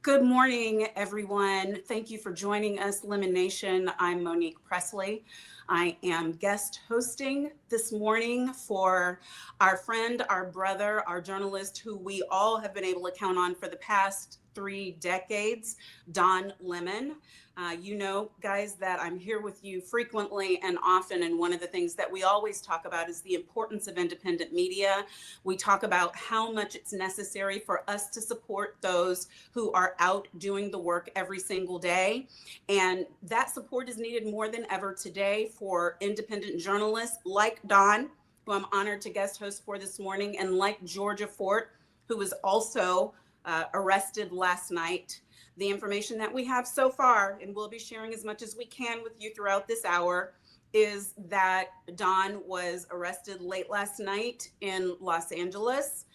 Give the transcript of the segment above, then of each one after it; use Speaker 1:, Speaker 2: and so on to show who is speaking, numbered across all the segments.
Speaker 1: Good morning, everyone. Thank you for joining us, Lemon Nation. I'm Monique Presley. I am guest hosting this morning for our friend, our brother, our journalist, who we all have been able to count on for the past 3 decades, Don Lemon. You know, guys, that I'm here with you frequently and often. And one of the things that we always talk about is the importance of independent media. We talk about how much it's necessary for us to support those who are out doing the work every single day. And that support is needed more than ever today for independent journalists like Don, who I'm honored to guest host for this morning, and like Georgia Fort, who was also arrested last night. The information that we have so far, and we'll be sharing as much as we can with you throughout this hour, is that Don was arrested late last night in Los Angeles.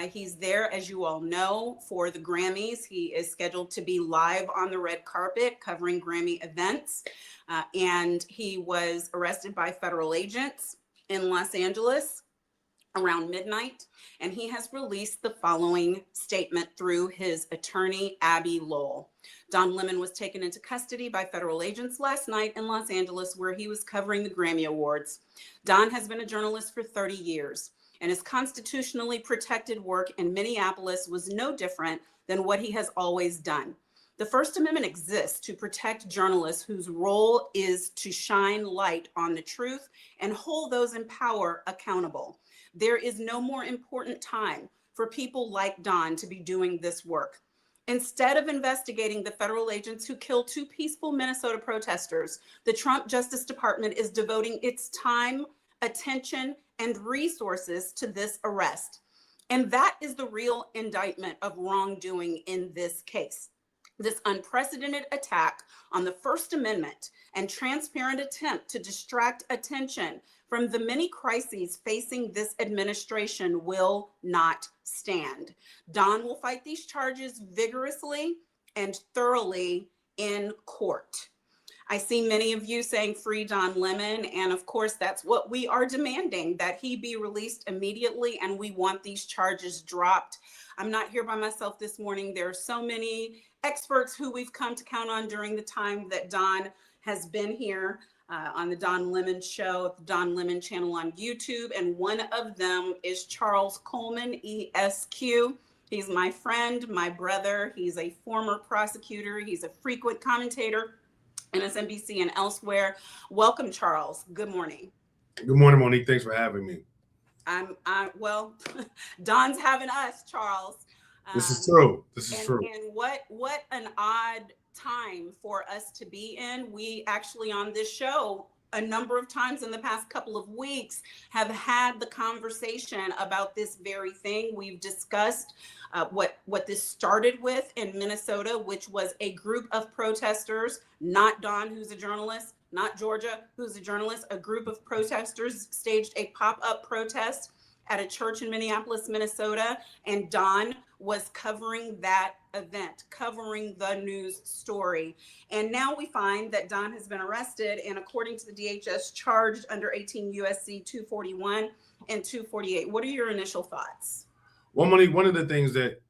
Speaker 1: He's there, as you all know, for the Grammys. He is scheduled to be live on the red carpet covering Grammy events. And he was arrested by federal agents in Los Angeles around midnight. And he has released the following statement through his attorney, Abby Lowell. Don Lemon was taken into custody by federal agents last night in Los Angeles, where he was covering the Grammy Awards. Don has been a journalist for 30 years, and his constitutionally protected work in Minneapolis was no different than what he has always done. The First Amendment exists to protect journalists whose role is to shine light on the truth and hold those in power accountable. There is no more important time for people like Don to be doing this work. Instead of investigating the federal agents who killed 2 peaceful Minnesota protesters, the Trump Justice Department is devoting its time, attention, and resources to this arrest. And that is the real indictment of wrongdoing in this case. This unprecedented attack on the First Amendment and transparent attempt to distract attention from the many crises facing this administration will not stand. Don will fight these charges vigorously and thoroughly in court. I see many of you saying free Don Lemon, and of course that's what we are demanding, that he be released immediately, and we want these charges dropped. I'm not here by myself this morning. There are so many experts who we've come to count on during the time that Don has been here on the Don Lemon Show, the Don Lemon channel on YouTube, and one of them is Charles Coleman, ESQ. He's my friend, my brother. He's a former prosecutor. He's a frequent commentator MSNBC and elsewhere. Welcome, Charles. Good morning.
Speaker 2: Good morning, Monique. Thanks for having me.
Speaker 1: Well, Don's having us, Charles.
Speaker 2: This is true. This is true.
Speaker 1: And what an odd time for us to be in. We actually on this show a number of times in the past couple of weeks have had the conversation about this very thing. We've discussed what this started with in Minnesota, which was a group of protesters, not Don, who's a journalist, not Georgia, who's a journalist. A group of protesters staged a pop-up protest at a church in Minneapolis, Minnesota, and Don was covering that event, covering the news story. And now we find that Don has been arrested and, according to the DHS, charged under 18 USC 241 and 248. What are your initial thoughts?
Speaker 2: Well, Monique, one of the things that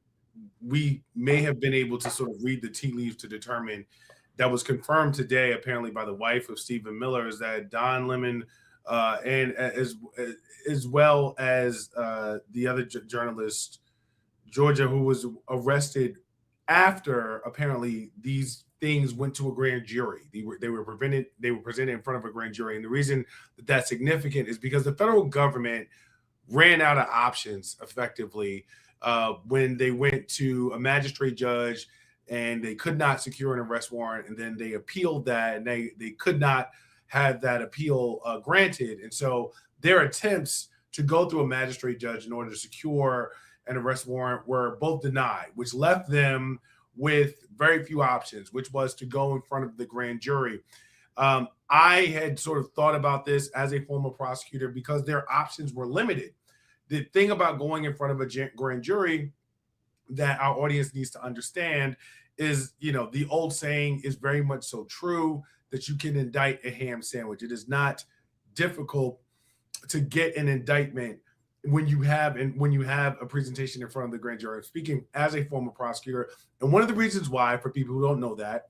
Speaker 2: we may have been able to sort of read the tea leaves to determine that was confirmed today, apparently by the wife of Stephen Miller, is that Don Lemon and as well as the other journalist, Georgia, who was arrested after apparently these things went to a grand jury. They were presented in front of a grand jury. And the reason that that's significant is because the federal government ran out of options effectively when they went to a magistrate judge and they could not secure an arrest warrant. And then they appealed that and they could not have that appeal granted. And so their attempts to go through a magistrate judge in order to secure an arrest warrant were both denied, which left them with very few options, which was to go in front of the grand jury. I had sort of thought about this as a former prosecutor because their options were limited. The thing about going in front of a grand jury that our audience needs to understand is, the old saying is very much so true that you can indict a ham sandwich. It is not difficult to get an indictment when you have a presentation in front of the grand jury. Speaking as a former prosecutor, and one of the reasons why, for people who don't know that,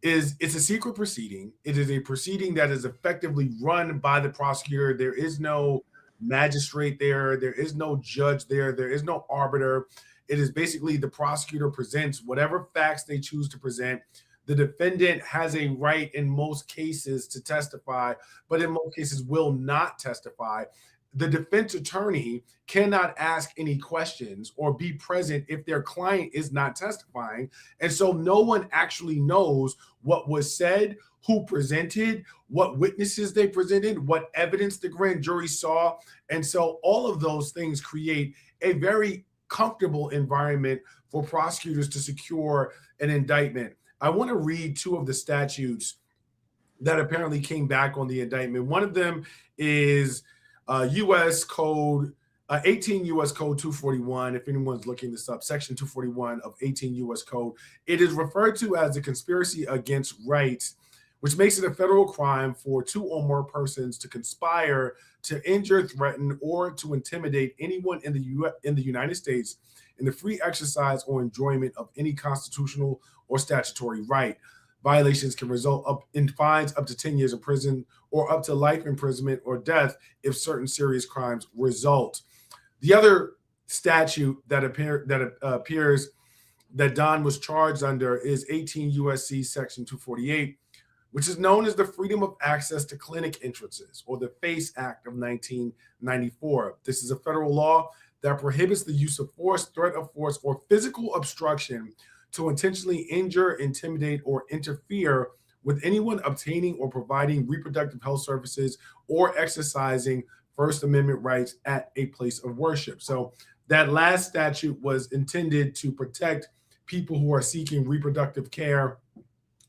Speaker 2: is it's a secret proceeding. It is a proceeding that is effectively run by the prosecutor. There is no magistrate there. There is no judge there. There is no arbiter. It is basically the prosecutor presents whatever facts they choose to present. The defendant has a right in most cases to testify, but in most cases will not testify. The defense attorney cannot ask any questions or be present if their client is not testifying. And so no one actually knows what was said, who presented, what witnesses they presented, what evidence the grand jury saw. And so all of those things create a very comfortable environment for prosecutors to secure an indictment. I want to read two of the statutes that apparently came back on the indictment. One of them is U.S. Code 18 U.S. Code 241. If anyone's looking this up, Section 241 of 18 U.S. Code. It is referred to as a conspiracy against rights, which makes it a federal crime for two or more persons to conspire to injure, threaten, or to intimidate anyone in the United States in the free exercise or enjoyment of any constitutional or statutory right. Violations can result in fines up to 10 years in prison or up to life imprisonment or death if certain serious crimes result. The other statute that appears that Don was charged under is 18 U.S.C. Section 248, which is known as the Freedom of Access to Clinic Entrances, or the FACE Act of 1994. This is a federal law that prohibits the use of force, threat of force, or physical obstruction to intentionally injure, intimidate, or interfere with anyone obtaining or providing reproductive health services or exercising First Amendment rights at a place of worship. So that last statute was intended to protect people who are seeking reproductive care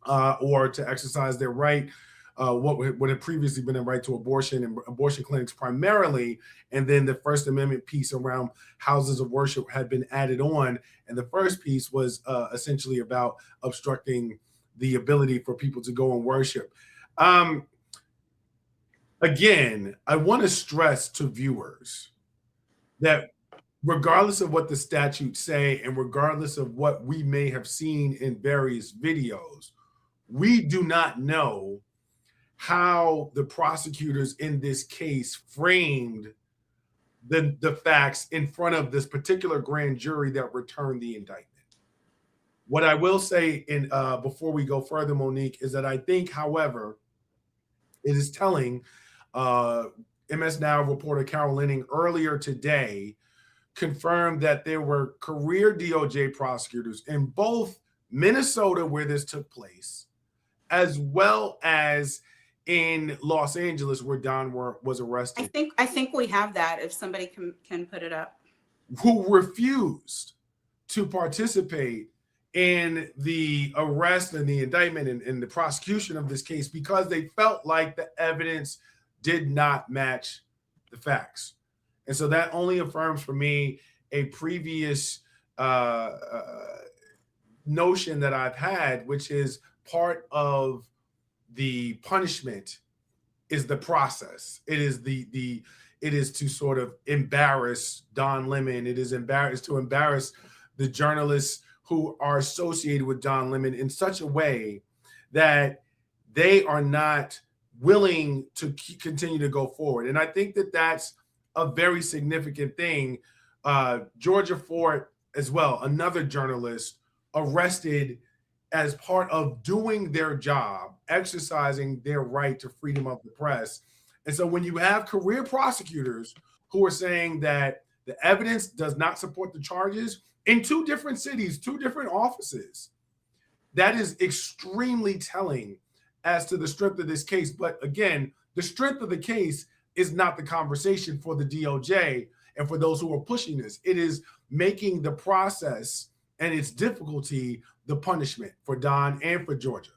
Speaker 2: or to exercise their right, what had previously been a right to abortion and abortion clinics primarily. And then the First Amendment piece around houses of worship had been added on. And the first piece was essentially about obstructing the ability for people to go and worship. Again, I want to stress to viewers that regardless of what the statutes say and regardless of what we may have seen in various videos, we do not know how the prosecutors in this case framed the facts in front of this particular grand jury that returned the indictment. What I will say before we go further, Monique, is that I think, however, it is telling. MS Now reporter Carol Lenning earlier today confirmed that there were career DOJ prosecutors in both Minnesota, where this took place, as well as in Los Angeles, where Don was arrested.
Speaker 1: I think we have that if somebody can put it up.
Speaker 2: Who refused to participate in the arrest and the indictment and the prosecution of this case because they felt like the evidence did not match the facts. And so that only affirms for me a previous notion that I've had, which is part of the punishment is the process. It is it is to sort of embarrass Don Lemon. It is to embarrass the journalists who are associated with Don Lemon in such a way that they are not willing to continue to go forward. And I think that that's a very significant thing. Georgia Fort as well, another journalist arrested as part of doing their job, exercising their right to freedom of the press. And so when you have career prosecutors who are saying that the evidence does not support the charges in two different cities, two different offices, that is extremely telling as to the strength of this case. But again, the strength of the case is not the conversation for the DOJ and for those who are pushing this. It is making the process and its difficulty the punishment for Don and for Georgia.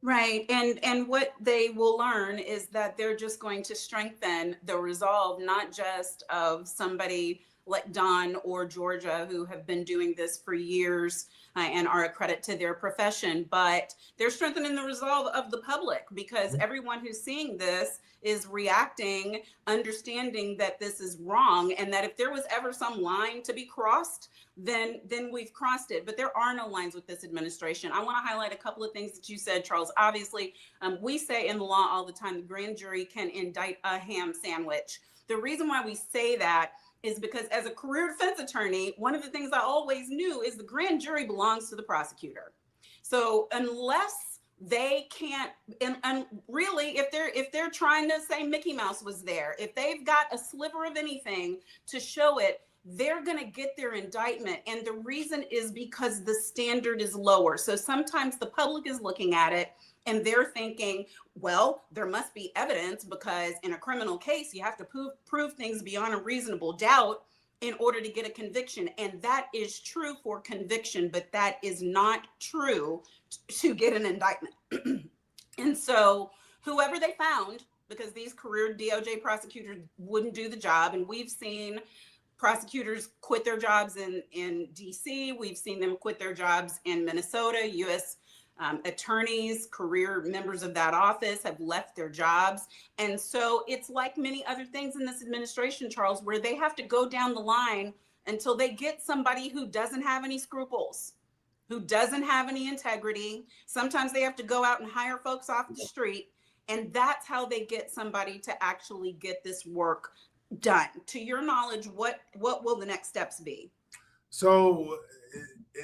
Speaker 1: Right. And what they will learn is that they're just going to strengthen the resolve, not just of somebody like Don or Georgia, who have been doing this for years and are a credit to their profession. But they're strengthening the resolve of the public, because everyone who's seeing this is reacting, understanding that this is wrong, and that if there was ever some line to be crossed, then we've crossed it. But there are no lines with this administration. I want to highlight a couple of things that you said, Charles. Obviously, we say in the law all the time, the grand jury can indict a ham sandwich. The reason why we say that is because as a career defense attorney, one of the things I always knew is the grand jury belongs to the prosecutor. So unless they can't, and really, if they're trying to say Mickey Mouse was there, if they've got a sliver of anything to show it, they're going to get their indictment. And the reason is because the standard is lower. So sometimes the public is looking at it and they're thinking, well, there must be evidence, because in a criminal case, you have to prove things beyond a reasonable doubt in order to get a conviction. And that is true for conviction, but that is not true to get an indictment. And so whoever they found, because these career DOJ prosecutors wouldn't do the job, and we've seen prosecutors quit their jobs in DC. We've seen them quit their jobs in Minnesota. U.S. Attorneys, career members of that office have left their jobs. And so it's like many other things in this administration, Charles, where they have to go down the line until they get somebody who doesn't have any scruples, who doesn't have any integrity. Sometimes they have to go out and hire folks off the street. And that's how they get somebody to actually get this work done. To your knowledge, what will the next steps be?
Speaker 2: So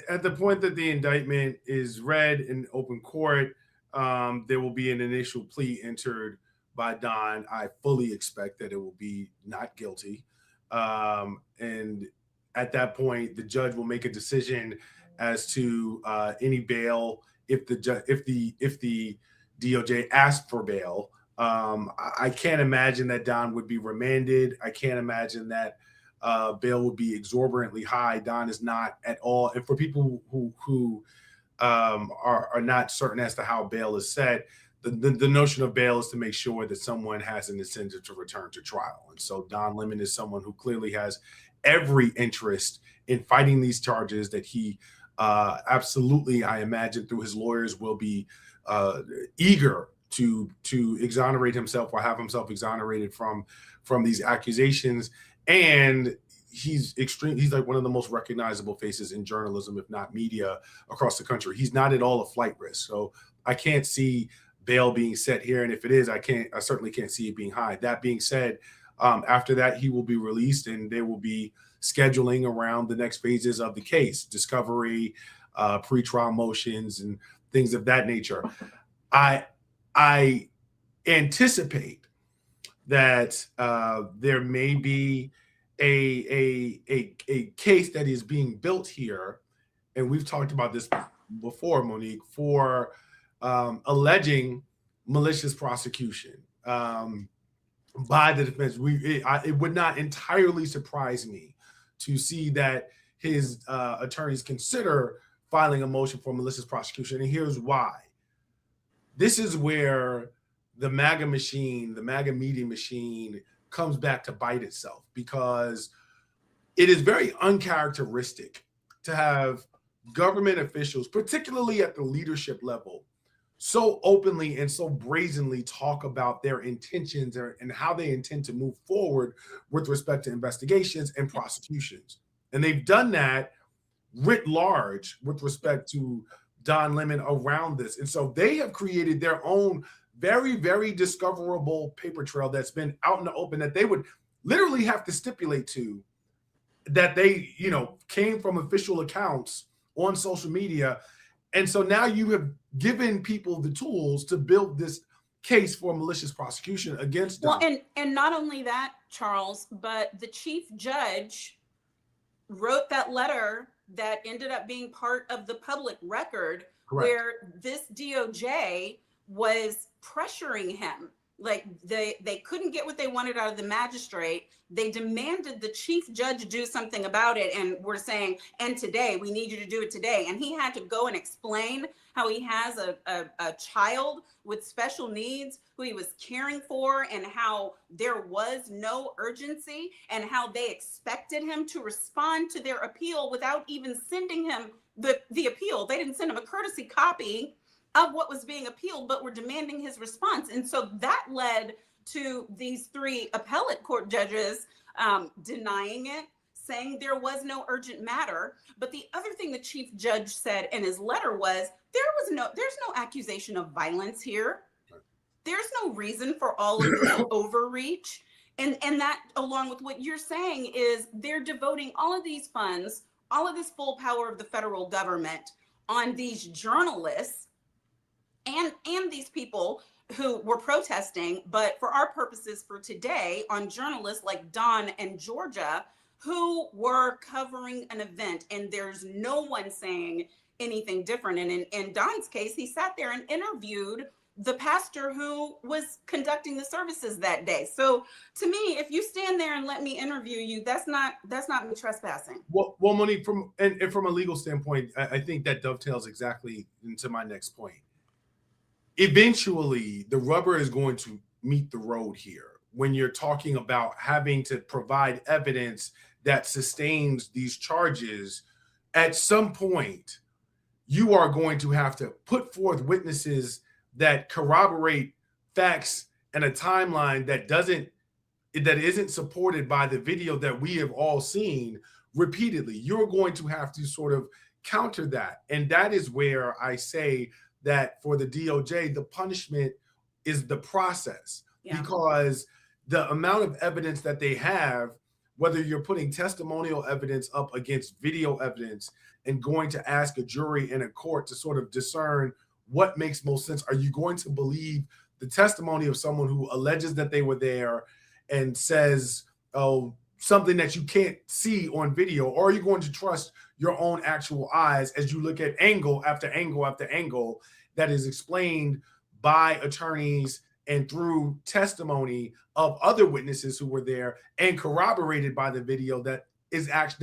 Speaker 2: at the point that the indictment is read in open court, there will be an initial plea entered by Don. I fully expect that it will be not guilty. And at that point, the judge will make a decision as to any bail if the DOJ asks for bail. I can't imagine that Don would be remanded. I can't imagine that bail would be exorbitantly high. Don is not at all. And for people who are not certain as to how bail is set, the notion of bail is to make sure that someone has an incentive to return to trial. And so Don Lemon is someone who clearly has every interest in fighting these charges, that he absolutely, I imagine, through his lawyers, will be eager to exonerate himself or have himself exonerated from these accusations. And he's like one of the most recognizable faces in journalism, if not media, across the country. He's not at all a flight risk. So I can't see bail being set here. And if it is, I certainly can't see it being high. That being said, after that, he will be released, and there will be scheduling around the next phases of the case, discovery, pretrial motions, and things of that nature. I anticipate that there may be a case that is being built here, and we've talked about this before, Monique, for alleging malicious prosecution by the defense. It would not entirely surprise me to see that his attorneys consider filing a motion for malicious prosecution, and here's why. This is where the MAGA machine, the MAGA media machine, comes back to bite itself, because it is very uncharacteristic to have government officials, particularly at the leadership level, so openly and so brazenly talk about their intentions and how they intend to move forward with respect to investigations and prosecutions. And they've done that writ large with respect to Don Lemon around this. And so they have created their own very, very discoverable paper trail that's been out in the open, that they would literally have to stipulate to, that they, came from official accounts on social media. And so now you have given people the tools to build this case for malicious prosecution against Don.
Speaker 1: Well, and not only that, Charles, but the chief judge wrote that letter that ended up being part of the public record. Correct. Where this DOJ was pressuring him. Like they couldn't get what they wanted out of the magistrate. They demanded the chief judge do something about it, and were saying, and today, we need you to do it today. And he had to go and explain how he has a child with special needs who he was caring for, and how there was no urgency, and how they expected him to respond to their appeal without even sending him the appeal. They didn't send him a courtesy copy of what was being appealed, but were demanding his response. And so that led to these three appellate court judges denying it, saying there was no urgent matter. But the other thing the chief judge said in his letter was there's no accusation of violence here. There's no reason for all of this overreach. And that, along with what you're saying, is they're devoting all of these funds, all of this full power of the federal government on these journalists and these people who were protesting, but for our purposes for today, on journalists like Don and Georgia, who were covering an event, and there's no one saying anything different. And in Don's case, he sat there and interviewed the pastor who was conducting the services that day. So to me, if you stand there and let me interview you, that's not me trespassing.
Speaker 2: Well, Monique, from a legal standpoint, I think that dovetails exactly into my next point. Eventually, the rubber is going to meet the road here when you're talking about having to provide evidence that sustains these charges. At some point, you are going to have to put forth witnesses that corroborate facts and a timeline that isn't supported by the video that we have all seen repeatedly. You're going to have to sort of counter that. And that is where I say that for the DOJ, the punishment is the process, because the amount of evidence that they have, whether you're putting testimonial evidence up against video evidence and going to ask a jury in a court to sort of discern what makes most sense. Are you going to believe the testimony of someone who alleges that they were there and says, oh, something that you can't see on video? Or are you going to trust your own actual eyes as you look at angle after angle after angle that is explained by attorneys and through testimony of other witnesses who were there and corroborated by the video that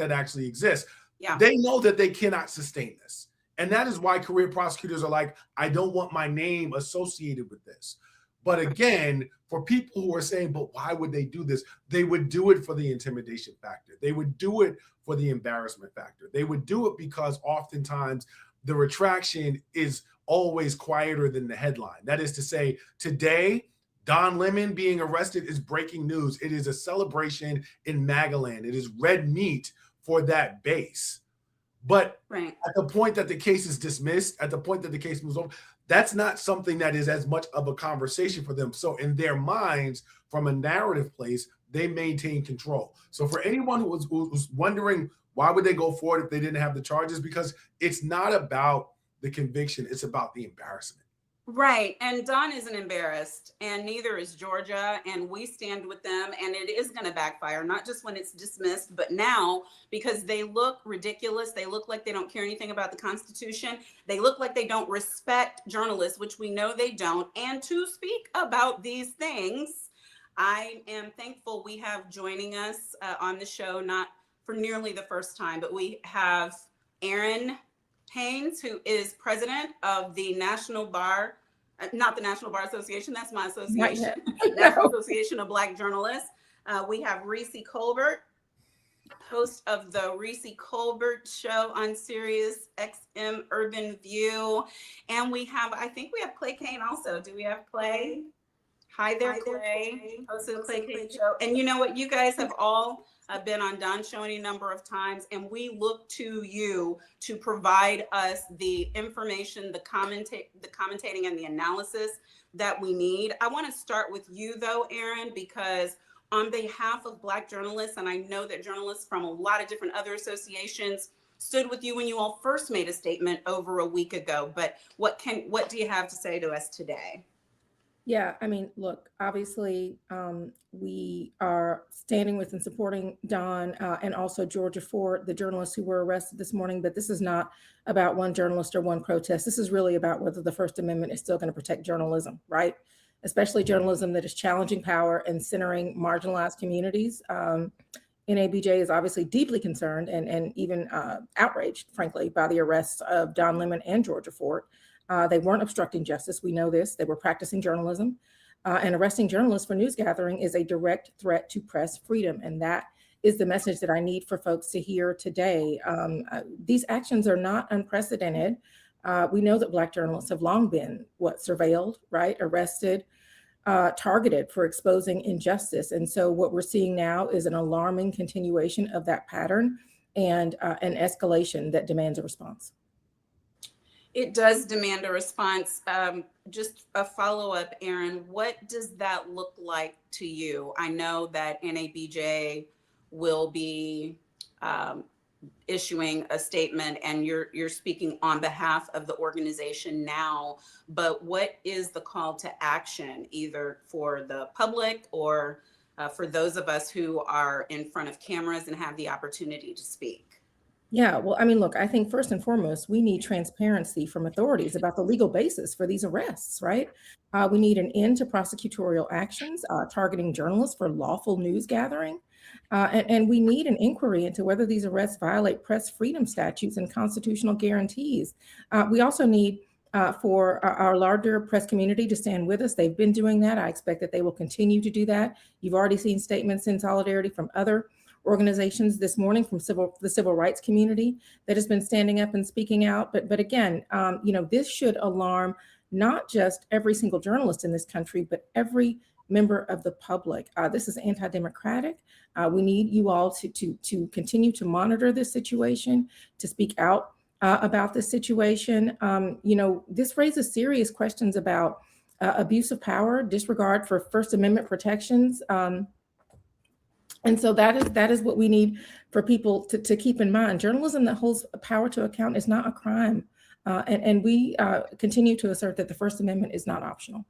Speaker 2: actually exists? Yeah. They know that they cannot sustain this. And that is why career prosecutors are like, I don't want my name associated with this. But again, for people who are saying, but why would they do this? They would do it for the intimidation factor. They would do it for the embarrassment factor. They would do it because oftentimes the retraction is always quieter than the headline. That is to say, today, Don Lemon being arrested is breaking news. It is a celebration in Magaland. It is red meat for that base. But at the point that the case is dismissed, at the point that the case moves over, that's not something that is as much of a conversation for them. So in their minds, from a narrative place, they maintain control. So for anyone who's wondering why would they go forward if they didn't have the charges, because it's not about the conviction, it's about the embarrassment.
Speaker 1: Right. And Don isn't embarrassed, and neither is Georgia. And we stand with them. And it is going to backfire, not just when it's dismissed, but now, because they look ridiculous. They look like they don't care anything about the Constitution. They look like they don't respect journalists, which we know they don't. And to speak about these things, I am thankful we have joining us on the show, not for nearly the first time, but we have Aaron Haynes, who is president of the National Bar, not the National Bar Association, that's my association, National Association of Black Journalists. We have Reese Colbert, host of the Reese Colbert Show on Sirius XM Urban View. And I think we have Clay Kane also. Do we have Clay? Hi there, Clay. Host of the Clay Kane Show. And you know what? You guys have all been on Don's show any number of times, and we look to you to provide us the information, the commentating, and the analysis that we need. I want to start with you, though, Aaron, because on behalf of Black journalists, and I know that journalists from a lot of different other associations stood with you when you all first made a statement over a week ago. But what do you have to say to us today?
Speaker 3: Yeah, I mean, look, obviously, we are standing with and supporting Don and also Georgia Ford, the journalists who were arrested this morning. But this is not about one journalist or one protest. This is really about whether the First Amendment is still going to protect journalism, right? Especially journalism that is challenging power and centering marginalized communities. NABJ is obviously deeply concerned and even outraged, frankly, by the arrests of Don Lemon and Georgia Ford. They weren't obstructing justice. We know this. They were practicing journalism. And arresting journalists for news gathering is a direct threat to press freedom. And that is the message that I need for folks to hear today. These actions are not unprecedented. We know that Black journalists have long been surveilled, right? Arrested, targeted for exposing injustice. And so what we're seeing now is an alarming continuation of that pattern and an escalation that demands a response.
Speaker 1: It does demand a response. Just a follow-up, Aaron, what does that look like to you? I know that NABJ will be issuing a statement, and you're speaking on behalf of the organization now, but what is the call to action, either for the public or for those of us who are in front of cameras and have the opportunity to speak?
Speaker 3: Yeah, well, I mean, look, I think first and foremost, we need transparency from authorities about the legal basis for these arrests, right? We need an end to prosecutorial actions targeting journalists for lawful news gathering. And we need an inquiry into whether these arrests violate press freedom statutes and constitutional guarantees. We also need for our larger press community to stand with us. They've been doing that. I expect that they will continue to do that. You've already seen statements in solidarity from other organizations this morning, from the civil rights community that has been standing up and speaking out. But again, this should alarm not just every single journalist in this country, but every member of the public. This is anti-democratic. We need you all to continue to monitor this situation, to speak out about this situation. This raises serious questions about abuse of power, disregard for First Amendment protections. And so that is what we need for people to keep in mind. Journalism that holds power to account is not a crime. And we continue to assert that the First Amendment is not optional.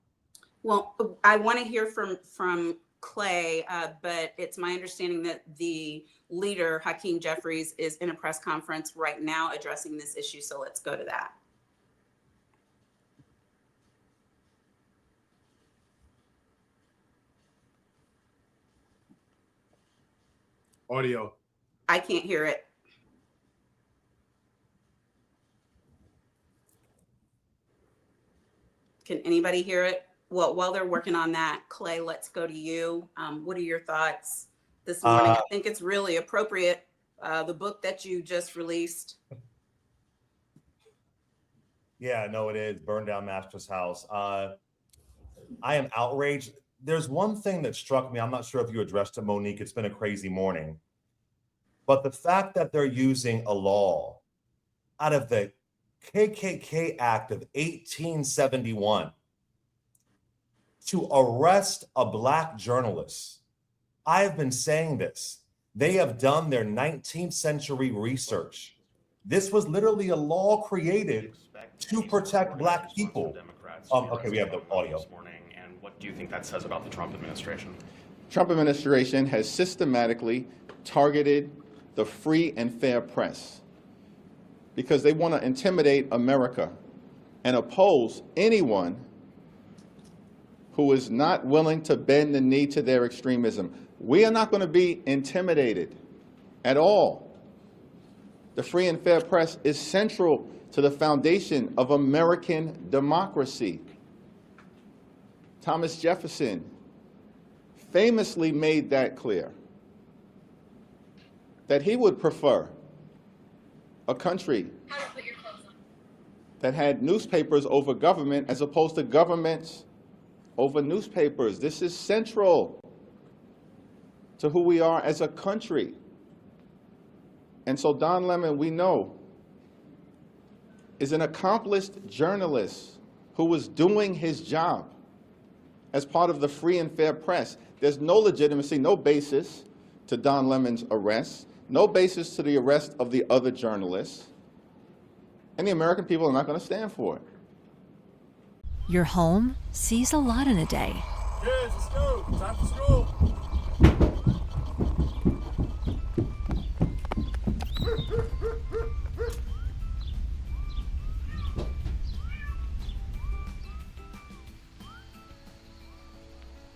Speaker 1: Well, I want to hear from Clay, but it's my understanding that the leader, Hakeem Jeffries, is in a press conference right now addressing this issue. So let's go to that.
Speaker 2: Audio.
Speaker 1: I can't hear it. Can anybody hear it? Well, while they're working on that, Clay, let's go to you. What are your thoughts this morning? I think it's really appropriate. The book that you just released.
Speaker 4: Yeah, no, it is. Burn Down Master's House. I am outraged. There's one thing that struck me. I'm not sure if you addressed it, Monique. It's been a crazy morning. But the fact that they're using a law out of the KKK Act of 1871 to arrest a Black journalist. I have been saying this. They have done their 19th century research. This was literally a law created to protect Black people. Okay, we have the audio.
Speaker 5: And what do you think that says about the Trump administration?
Speaker 6: Trump administration has systematically targeted the free and fair press because they want to intimidate America and oppose anyone who is not willing to bend the knee to their extremism. We are not going to be intimidated at all. The free and fair press is central to the foundation of American democracy. Thomas Jefferson famously made that clear, that he would prefer a country that had newspapers over government as opposed to governments over newspapers. This is central to who we are as a country. And so Don Lemon, we know, is an accomplished journalist who was doing his job as part of the free and fair press. There's no legitimacy, no basis to Don Lemon's arrest, no basis to the arrest of the other journalists, and the American people are not going to stand for it.
Speaker 7: Your home sees a lot in a day.
Speaker 8: Kids, let's go. Time for school.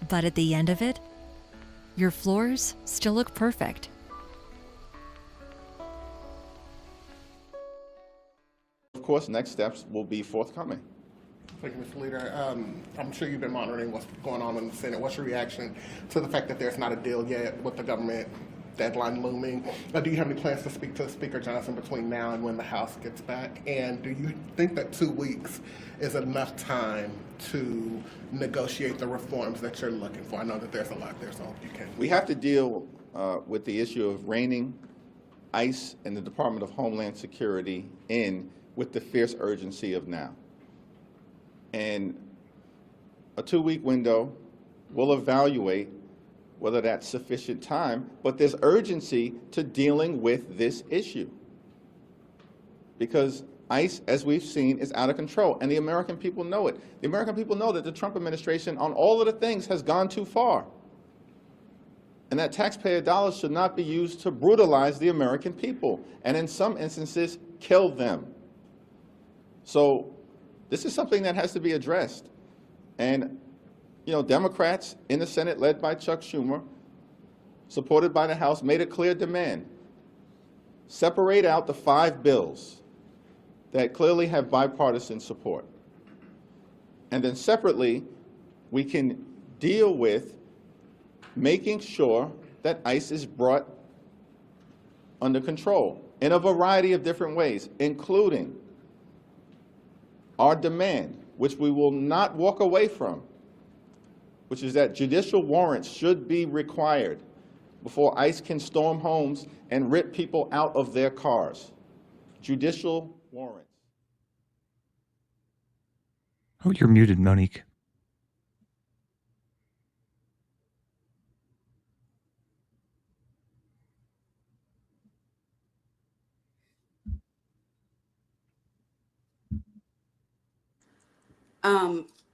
Speaker 7: But at the end of it, your floors still look perfect.
Speaker 6: Of course, next steps will be forthcoming.
Speaker 9: Thank you, Mr. Leader. I'm sure you've been monitoring what's going on in the Senate. What's your reaction to the fact that there's not a deal yet with the government deadline looming? Do you have any plans to speak to Speaker Johnson between now and when the House gets back? And do you think that 2 weeks is enough time to negotiate the reforms that you're looking for? I know that there's a lot there, so you can.
Speaker 6: We have to deal with the issue of reining ICE and the Department of Homeland Security in with the fierce urgency of now. And a 2-week window will evaluate whether that's sufficient time, but there's urgency to dealing with this issue. Because ICE, as we've seen, is out of control, and the American people know it. The American people know that the Trump administration on all of the things has gone too far. And that taxpayer dollars should not be used to brutalize the American people, and in some instances, kill them. So this is something that has to be addressed. And, you know, Democrats in the Senate, led by Chuck Schumer, supported by the House, made a clear demand. Separate out the 5 bills that clearly have bipartisan support. And then separately, we can deal with making sure that ICE is brought under control in a variety of different ways, including our demand, which we will not walk away from, which is that judicial warrants should be required before ICE can storm homes and rip people out of their cars. Judicial warrants.
Speaker 10: Oh, you're muted, Monique.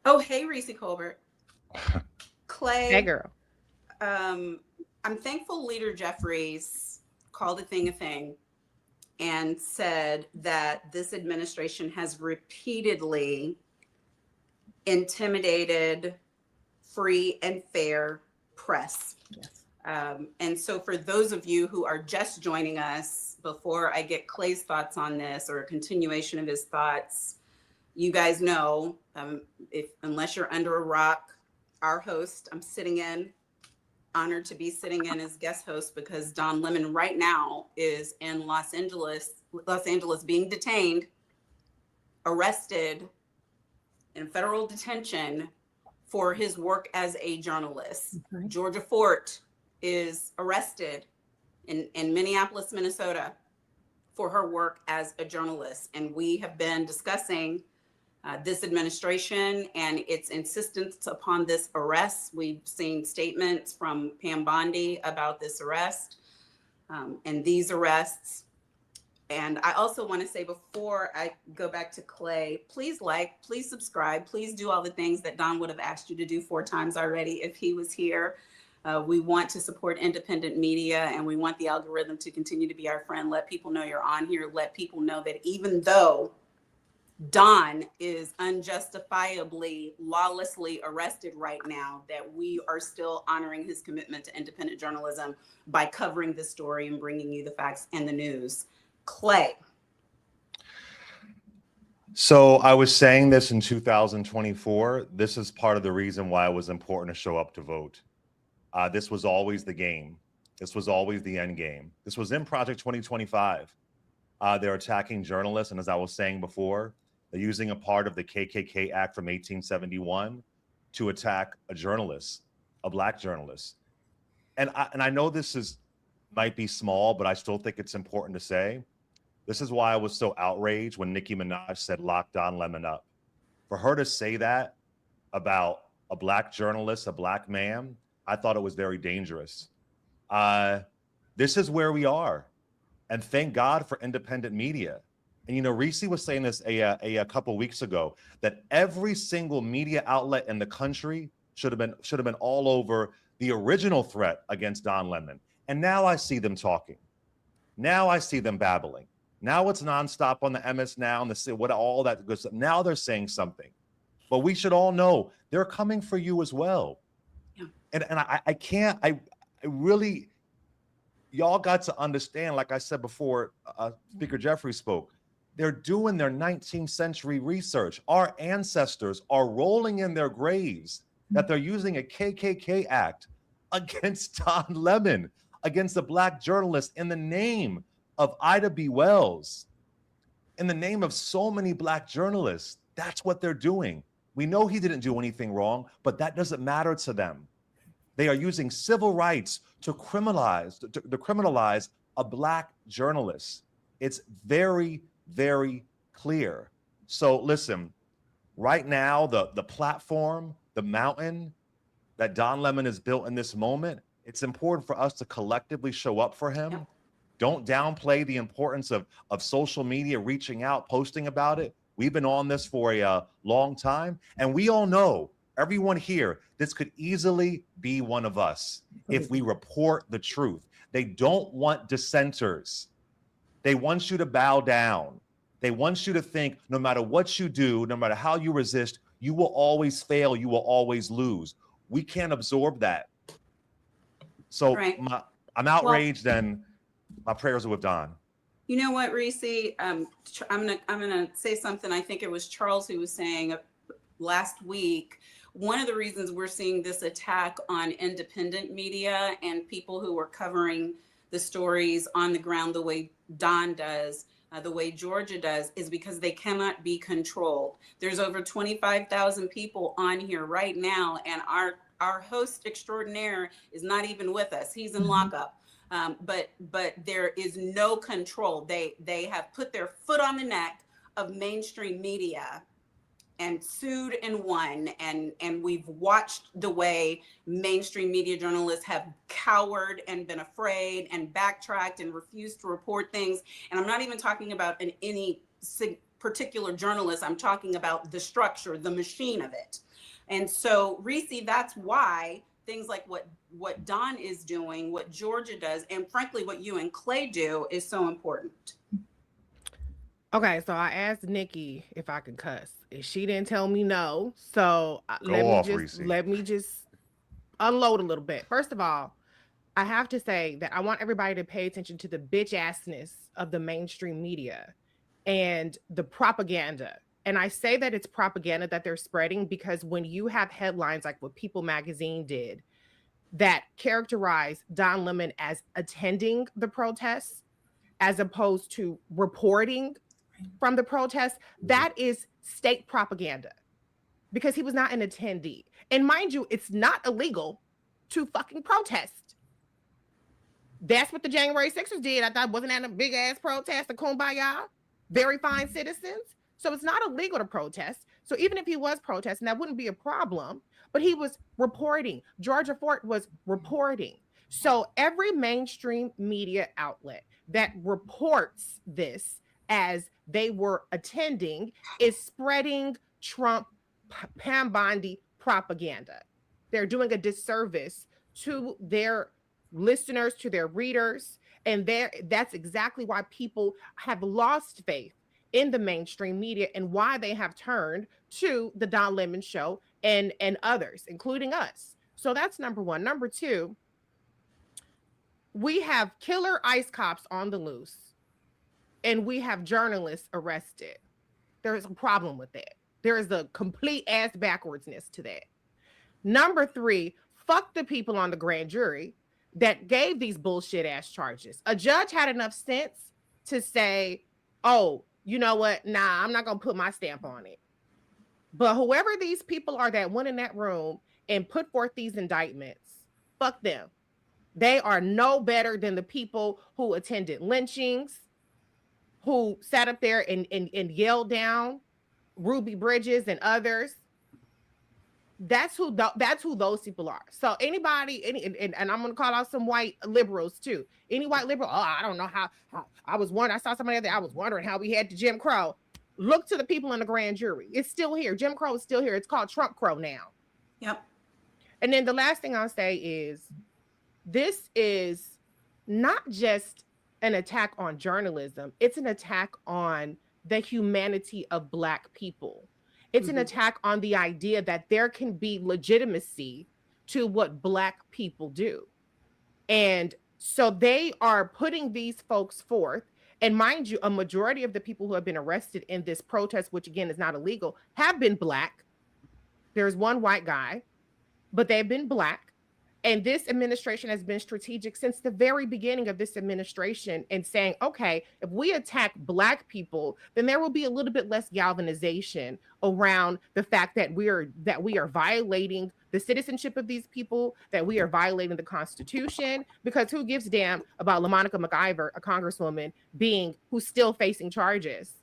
Speaker 1: Oh, hey, Reese Colbert. Clay.
Speaker 11: Hey, girl.
Speaker 1: I'm thankful Leader Jeffries called a thing and said that this administration has repeatedly intimidated free and fair press.
Speaker 3: Yes.
Speaker 1: And so for those of you who are just joining us, before I get Clay's thoughts on this or a continuation of his thoughts, you guys know, unless you're under a rock, our host, I'm sitting in, honored to be sitting in as guest host because Don Lemon right now is in Los Angeles being detained, arrested in federal detention for his work as a journalist.
Speaker 3: Okay.
Speaker 1: Georgia Fort is arrested in Minneapolis, Minnesota for her work as a journalist. And we have been discussing this administration and its insistence upon this arrest. We've seen statements from Pam Bondi about this arrest and these arrests. And I also want to say before I go back to Clay, please like, please subscribe, please do all the things that Don would have asked you to do 4 times already if he was here. We want to support independent media and we want the algorithm to continue to be our friend. Let people know you're on here. Let people know that even though Don is unjustifiably, lawlessly arrested right now, that we are still honoring his commitment to independent journalism by covering this story and bringing you the facts and the news. Clay.
Speaker 4: So I was saying this in 2024. This is part of the reason why it was important to show up to vote. This was always the game. This was always the end game. This was in Project 2025. They're attacking journalists. And as I was saying before, they're using a part of the KKK Act from 1871 to attack a journalist, a Black journalist. And I know this might be small, but I still think it's important to say. This is why I was so outraged when Nicki Minaj said, "Lock Don Lemon up." For her to say that about a Black journalist, a Black man, I thought it was very dangerous. This is where we are. And thank God for independent media. And, you know, Reese was saying this a couple weeks ago, that every single media outlet in the country should have been all over the original threat against Don Lemon. And now I see them talking. Now I see them babbling. Now it's nonstop on the MS Now and all that good stuff. Now they're saying something. But we should all know they're coming for you as well.
Speaker 1: Yeah.
Speaker 4: And I really, y'all got to understand, like I said before, Speaker Jeffries spoke, They're doing their 19th century research. Our ancestors are rolling in their graves that they're using a KKK act against Don Lemon, against a Black journalist in the name of Ida B. Wells, in the name of so many Black journalists. That's what they're doing. We know he didn't do anything wrong, but that doesn't matter to them. They are using civil rights to criminalize a Black journalist. It's very, very clear. So listen, right now, the platform, the mountain that Don Lemon has built in this moment, it's important for us to collectively show up for him.
Speaker 1: Yep.
Speaker 4: Don't downplay the importance of social media, reaching out, posting about it. We've been on this for a long time, and we all know, everyone here, this could easily be one of us if we report the truth. They don't want dissenters. They want you to bow down. They want you to think no matter what you do, no matter how you resist, you will always fail, you will always lose. We can't absorb that. So
Speaker 1: Right.
Speaker 4: I'm outraged, and my prayers are with Don.
Speaker 1: You know what, Reese? I'm gonna say something. I think it was Charles who was saying last week. One of the reasons we're seeing this attack on independent media and people who are covering the stories on the ground the way Don does, the way Georgia does, is because they cannot be controlled. There's over 25,000 people on here right now, and our host extraordinaire is not even with us. He's in lockup. But there is no control. They have put their foot on the neck of mainstream media and sued and won. And we've watched the way mainstream media journalists have cowered and been afraid and backtracked and refused to report things. And I'm not even talking about any particular journalist. I'm talking about the structure, the machine of it. And so, Reese, that's why things like what Don is doing, what Georgia does, and frankly, what you and Clay do is so important.
Speaker 11: Okay, so I asked Nikki if I could cuss. And she didn't tell me no. So
Speaker 4: Reese.
Speaker 11: let me just unload a little bit. First of all, I have to say that I want everybody to pay attention to the bitch assness of the mainstream media and the propaganda. And I say that it's propaganda that they're spreading because when you have headlines like what People Magazine did that characterize Don Lemon as attending the protests as opposed to reporting from the protests, that is state propaganda because he was not an attendee. And mind you, it's not illegal to fucking protest. That's what the January 6ers did. I thought, wasn't that a big ass protest, a kumbaya? Very fine citizens. So it's not illegal to protest. So even if he was protesting, that wouldn't be a problem. But he was reporting. Georgia Fort was reporting. So every mainstream media outlet that reports this as they were attending is spreading Trump Pam Bondi propaganda. They're doing a disservice to their listeners, to their readers. And that's exactly why people have lost faith in the mainstream media and why they have turned to the Don Lemon Show and others, including us. So that's number one. Number two, we have killer ICE cops on the loose and we have journalists arrested. There is a problem with that. There is a complete ass backwardsness to that. Number three, fuck the people on the grand jury that gave these bullshit ass charges. A judge had enough sense to say, oh, you know what? Nah, I'm not going to put my stamp on it. But whoever these people are that went in that room and put forth these indictments, fuck them. They are no better than the people who attended lynchings, who sat up there and yelled down Ruby Bridges and others. That's who those people are. So anybody, and I'm going to call out some white liberals too. Any white liberal, oh, I don't know how I was wondering. I saw somebody there. I was wondering how we had to Jim Crow. Look to the people in the grand jury. It's still here. Jim Crow is still here. It's called Trump Crow now.
Speaker 1: Yep.
Speaker 11: And then the last thing I'll say is this is not just an attack on journalism. It's an attack on the humanity of Black people. It's an attack on the idea that there can be legitimacy to what Black people do. And so they are putting these folks forth And mind you, a majority of the people who have been arrested in this protest, which again is not illegal, have been Black. There's one white guy, but they've been Black. And this administration has been strategic since the very beginning of this administration in saying, okay, if we attack Black people, then there will be a little bit less galvanization around the fact that we are violating the citizenship of these people, that we are violating the Constitution, because who gives a damn about LaMonica McIver, a congresswoman, who's still facing charges?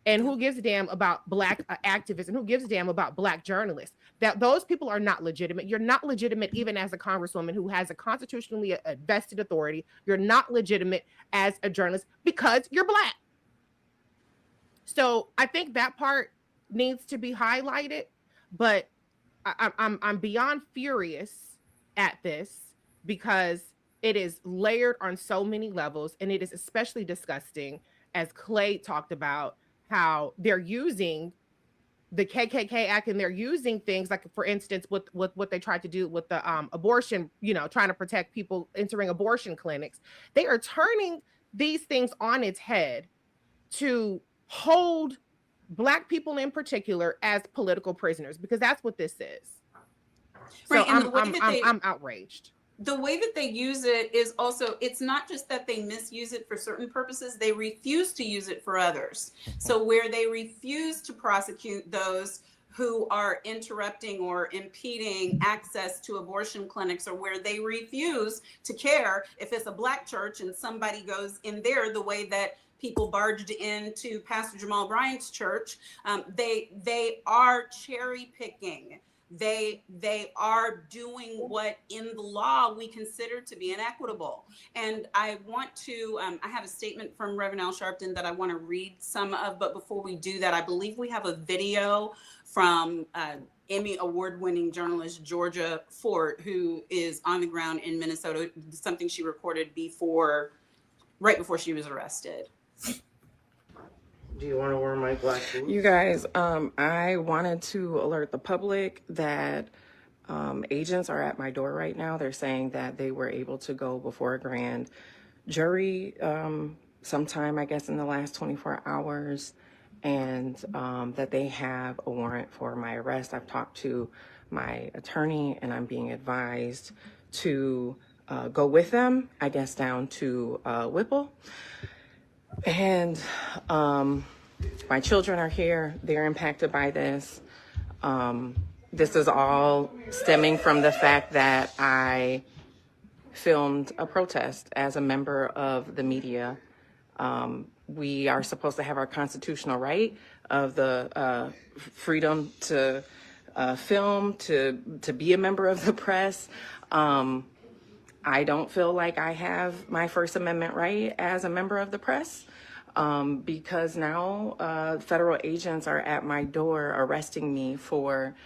Speaker 11: And who gives a damn about Black activists, and who gives a damn about Black journalists? That those people are not legitimate. You're not legitimate even as a congresswoman who has a constitutionally vested authority. You're not legitimate as a journalist because you're Black. So I think that part needs to be highlighted. But I'm beyond furious at this because it is layered on so many levels, and it is especially disgusting, as Clay talked about, how they're using the KKK Act, and they're using things like, for instance, with what they tried to do with the abortion, trying to protect people entering abortion clinics. They are turning these things on its head to hold Black people in particular as political prisoners, because that's what this is.
Speaker 1: Right,
Speaker 11: So I'm outraged.
Speaker 1: The way that they use it is also, it's not just that they misuse it for certain purposes, they refuse to use it for others. So where they refuse to prosecute those who are interrupting or impeding access to abortion clinics, or where they refuse to care if it's a Black church and somebody goes in there the way that people barged into Pastor Jamal Bryant's church, they are cherry picking. They are doing what in the law we consider to be inequitable. And I want to, I have a statement from Reverend Al Sharpton that I want to read some of, but before we do that, I believe we have a video from Emmy award-winning journalist Georgia Fort, who is on the ground in Minnesota, something she recorded right before she was arrested.
Speaker 12: Do you want to wear my black boots?
Speaker 13: You guys, I wanted to alert the public that agents are at my door right now. They're saying that they were able to go before a grand jury sometime, I guess, in the last 24 hours, and that they have a warrant for my arrest. I've talked to my attorney, and I'm being advised to go with them, I guess, down to Whipple. And my children are here. They're impacted by this. This is all stemming from the fact that I filmed a protest as a member of the media. We are supposed to have our constitutional right of the freedom to film, to be a member of the press. I don't feel like I have my First Amendment right as a member of the press, because now federal agents are at my door arresting me for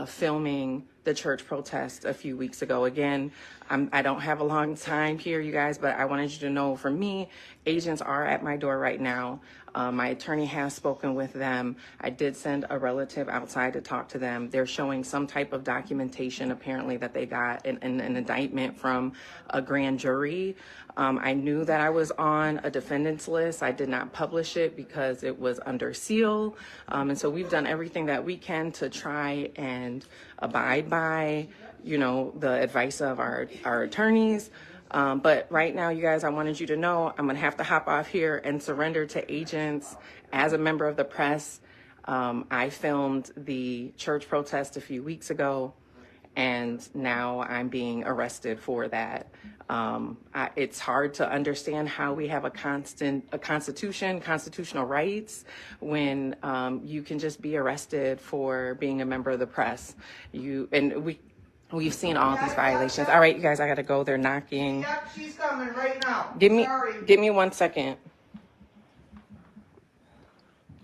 Speaker 13: filming the church protest a few weeks ago. Again, I don't have a long time here, you guys, but I wanted you to know, for me, agents are at my door right now. My attorney has spoken with them. I did send a relative outside to talk to them. They're showing some type of documentation, apparently, that they got an indictment from a grand jury. I knew that I was on a defendant's list. I did not publish it because it was under seal. And so we've done everything that we can to try and abide by, the advice of our attorneys. But right now, you guys, I wanted you to know I'm going to have to hop off here and surrender to agents as a member of the press. I filmed the church protest a few weeks ago, and now I'm being arrested for that. It's hard to understand how we have a constitution, constitutional rights, when you can just be arrested for being a member of the press. We've seen all these violations. All right, you guys, I gotta go. They're knocking.
Speaker 12: Yep, she's coming right now.
Speaker 13: Give me 1 second.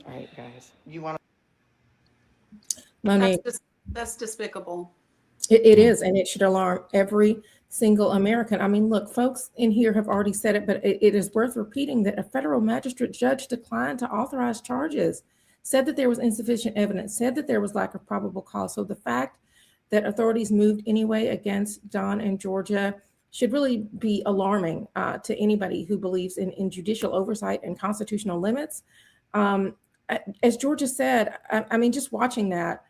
Speaker 13: All right, guys.
Speaker 12: You want
Speaker 3: Monique,
Speaker 1: That's despicable.
Speaker 3: it is, and it should alarm every single American. I mean, look, folks in here have already said it, but it is worth repeating that a federal magistrate judge declined to authorize charges, said that there was insufficient evidence, said that there was lack of probable cause. So the fact that authorities moved anyway against Don and Georgia should really be alarming to anybody who believes in judicial oversight and constitutional limits. As Georgia said, I mean, just watching that,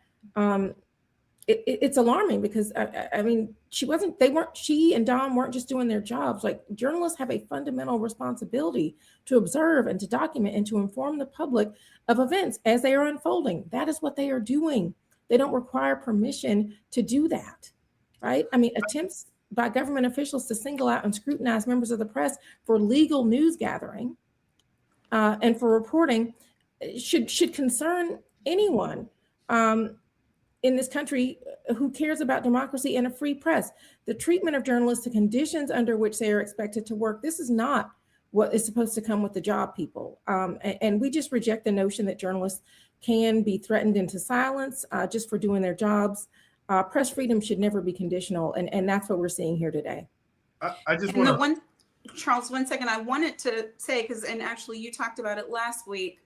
Speaker 3: it's alarming because I mean, she and Don weren't just doing their jobs. Like, journalists have a fundamental responsibility to observe and to document and to inform the public of events as they are unfolding. That is what they are doing. They don't require permission to do that, right? I mean, attempts by government officials to single out and scrutinize members of the press for legal news gathering and for reporting should concern anyone in this country who cares about democracy and a free press. The treatment of journalists, the conditions under which they are expected to work, this is not what is supposed to come with the job, people. And we just reject the notion that journalists can be threatened into silence just for doing their jobs. Press freedom should never be conditional, and that's what we're seeing here today.
Speaker 2: I just want to...
Speaker 1: Charles, 1 second. I wanted to say, and actually you talked about it last week,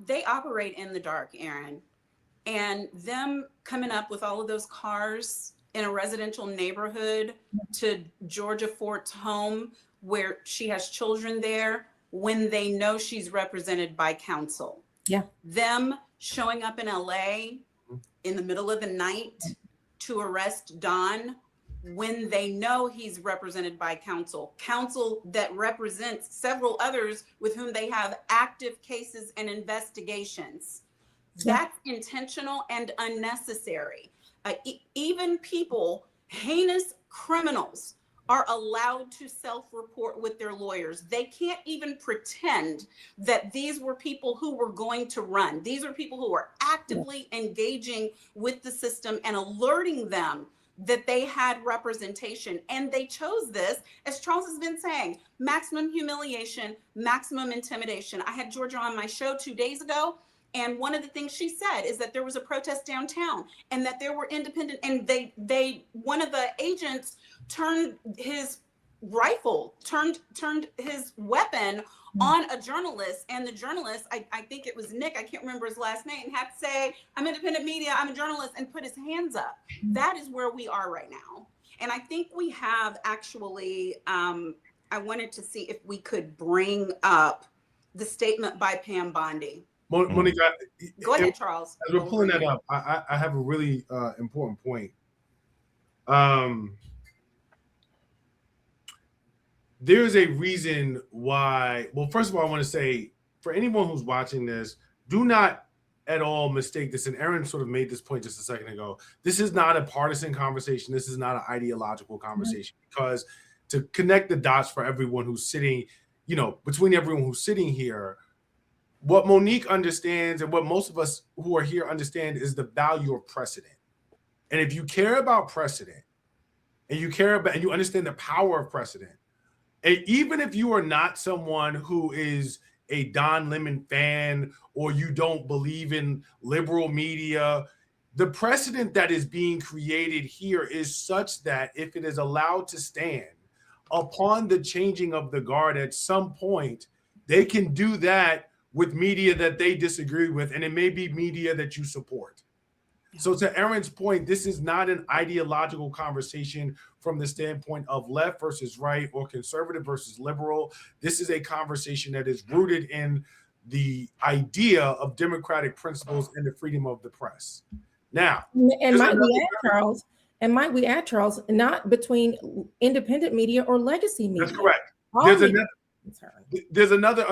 Speaker 1: they operate in the dark, Aaron. And them coming up with all of those cars in a residential neighborhood to Georgia Fort's home where she has children there when they know she's represented by counsel.
Speaker 3: Yeah.
Speaker 1: Them showing up in LA in the middle of the night to arrest Don when they know he's represented by counsel that represents several others with whom they have active cases and investigations. That's intentional and unnecessary. Even people, heinous criminals, are allowed to self-report with their lawyers. They can't even pretend that these were people who were going to run. These are people who are actively engaging with the system and alerting them that they had representation. And they chose this, as Charles has been saying, maximum humiliation, maximum intimidation. I had Georgia on my show 2 days ago. And one of the things she said is that there was a protest downtown and that there were independent, and one of the agents turned his rifle, turned his weapon on a journalist. And the journalist, I think it was Nick, I can't remember his last name, had to say, I'm independent media, I'm a journalist, and put his hands up. That is where we are right now. And I think we have actually, I wanted to see if we could bring up the statement by Pam Bondi.
Speaker 2: Monique,
Speaker 1: go ahead, Charles.
Speaker 2: As we're pulling that up, I have a really important point. There's a reason why. Well, first of all, I want to say, for anyone who's watching this, do not at all mistake this. And Aaron sort of made this point just a second ago. This is not a partisan conversation. This is not an ideological conversation, because to connect the dots for everyone who's sitting, between everyone who's sitting here, what Monique understands and what most of us who are here understand is the value of precedent. And if you care about precedent and you understand the power of precedent, and even if you are not someone who is a Don Lemon fan or you don't believe in liberal media, the precedent that is being created here is such that if it is allowed to stand upon the changing of the guard at some point, they can do that with media that they disagree with, and it may be media that you support. So to Aaron's point, this is not an ideological conversation from the standpoint of left versus right or conservative versus liberal. This is a conversation that is rooted in the idea of democratic principles and the freedom of the press. Now,
Speaker 3: and might we add, Charles, not between independent media or legacy media.
Speaker 2: That's correct. There's another,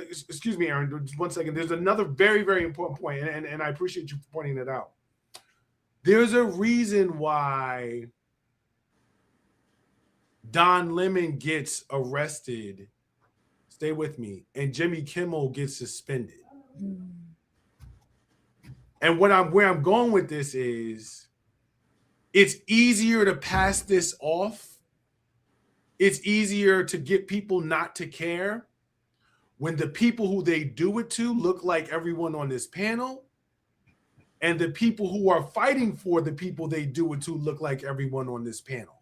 Speaker 2: excuse me, Aaron, just 1 second. There's another very, very important point, and I appreciate you pointing it out. There's a reason why Don Lemon gets arrested, stay with me, and Jimmy Kimmel gets suspended. And where I'm going with this is, it's easier to pass this off. It's easier to get people not to care when the people who they do it to look like everyone on this panel, and the people who are fighting for the people they do it to look like everyone on this panel.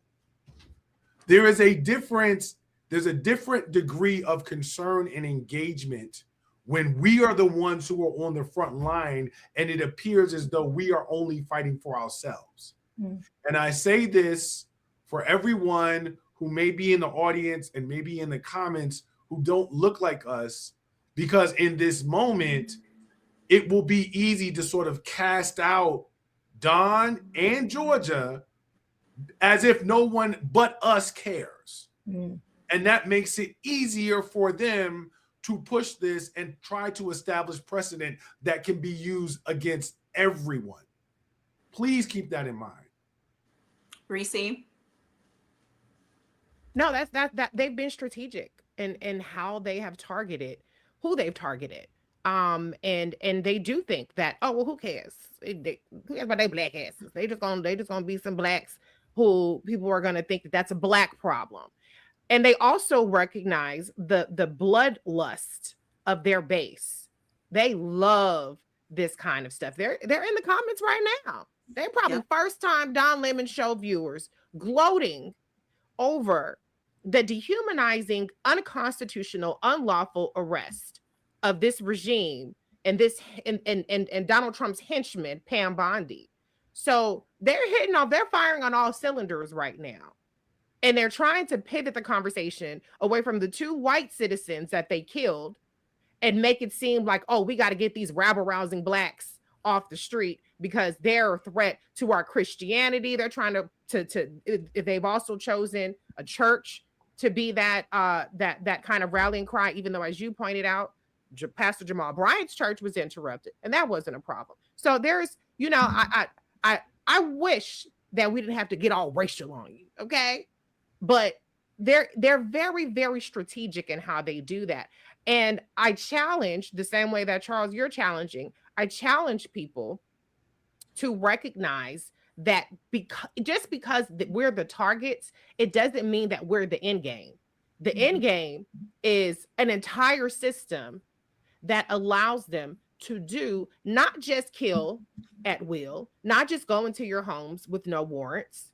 Speaker 2: There is a difference. There's a different degree of concern and engagement when we are the ones who are on the front line and it appears as though we are only fighting for ourselves. And I say this for everyone who may be in the audience and maybe in the comments who don't look like us, because in this moment, it will be easy to sort of cast out Don and Georgia as if no one but us cares.
Speaker 3: Mm.
Speaker 2: And that makes it easier for them to push this and try to establish precedent that can be used against everyone. Please keep that in mind.
Speaker 1: Reese?
Speaker 11: No, that they've been strategic in how they have targeted who they've targeted. And they do think that, oh well, who cares? Who cares about their black asses? They just gonna be some blacks who people are gonna think that that's a black problem. And they also recognize the bloodlust of their base. They love this kind of stuff. They're in the comments right now. They're probably first time Don Lemon show viewers gloating over the dehumanizing, unconstitutional, unlawful arrest of this regime and this and Donald Trump's henchman, Pam Bondi. So they're firing on all cylinders right now. And they're trying to pivot the conversation away from the 2 white citizens that they killed and make it seem like, oh, we got to get these rabble-rousing blacks off the street because they're a threat to our Christianity. They're trying to they've also chosen a church to be that kind of rallying cry, even though, as you pointed out, Pastor Jamal Bryant's church was interrupted, and that wasn't a problem. So there's, I wish that we didn't have to get all racial on you, okay? But they're very, very strategic in how they do that. And I challenge, the same way that, Charles, you're challenging, I challenge people to recognize that just because we're the targets, it doesn't mean that we're the end game. The end game is an entire system that allows them to do not just kill at will, not just go into your homes with no warrants,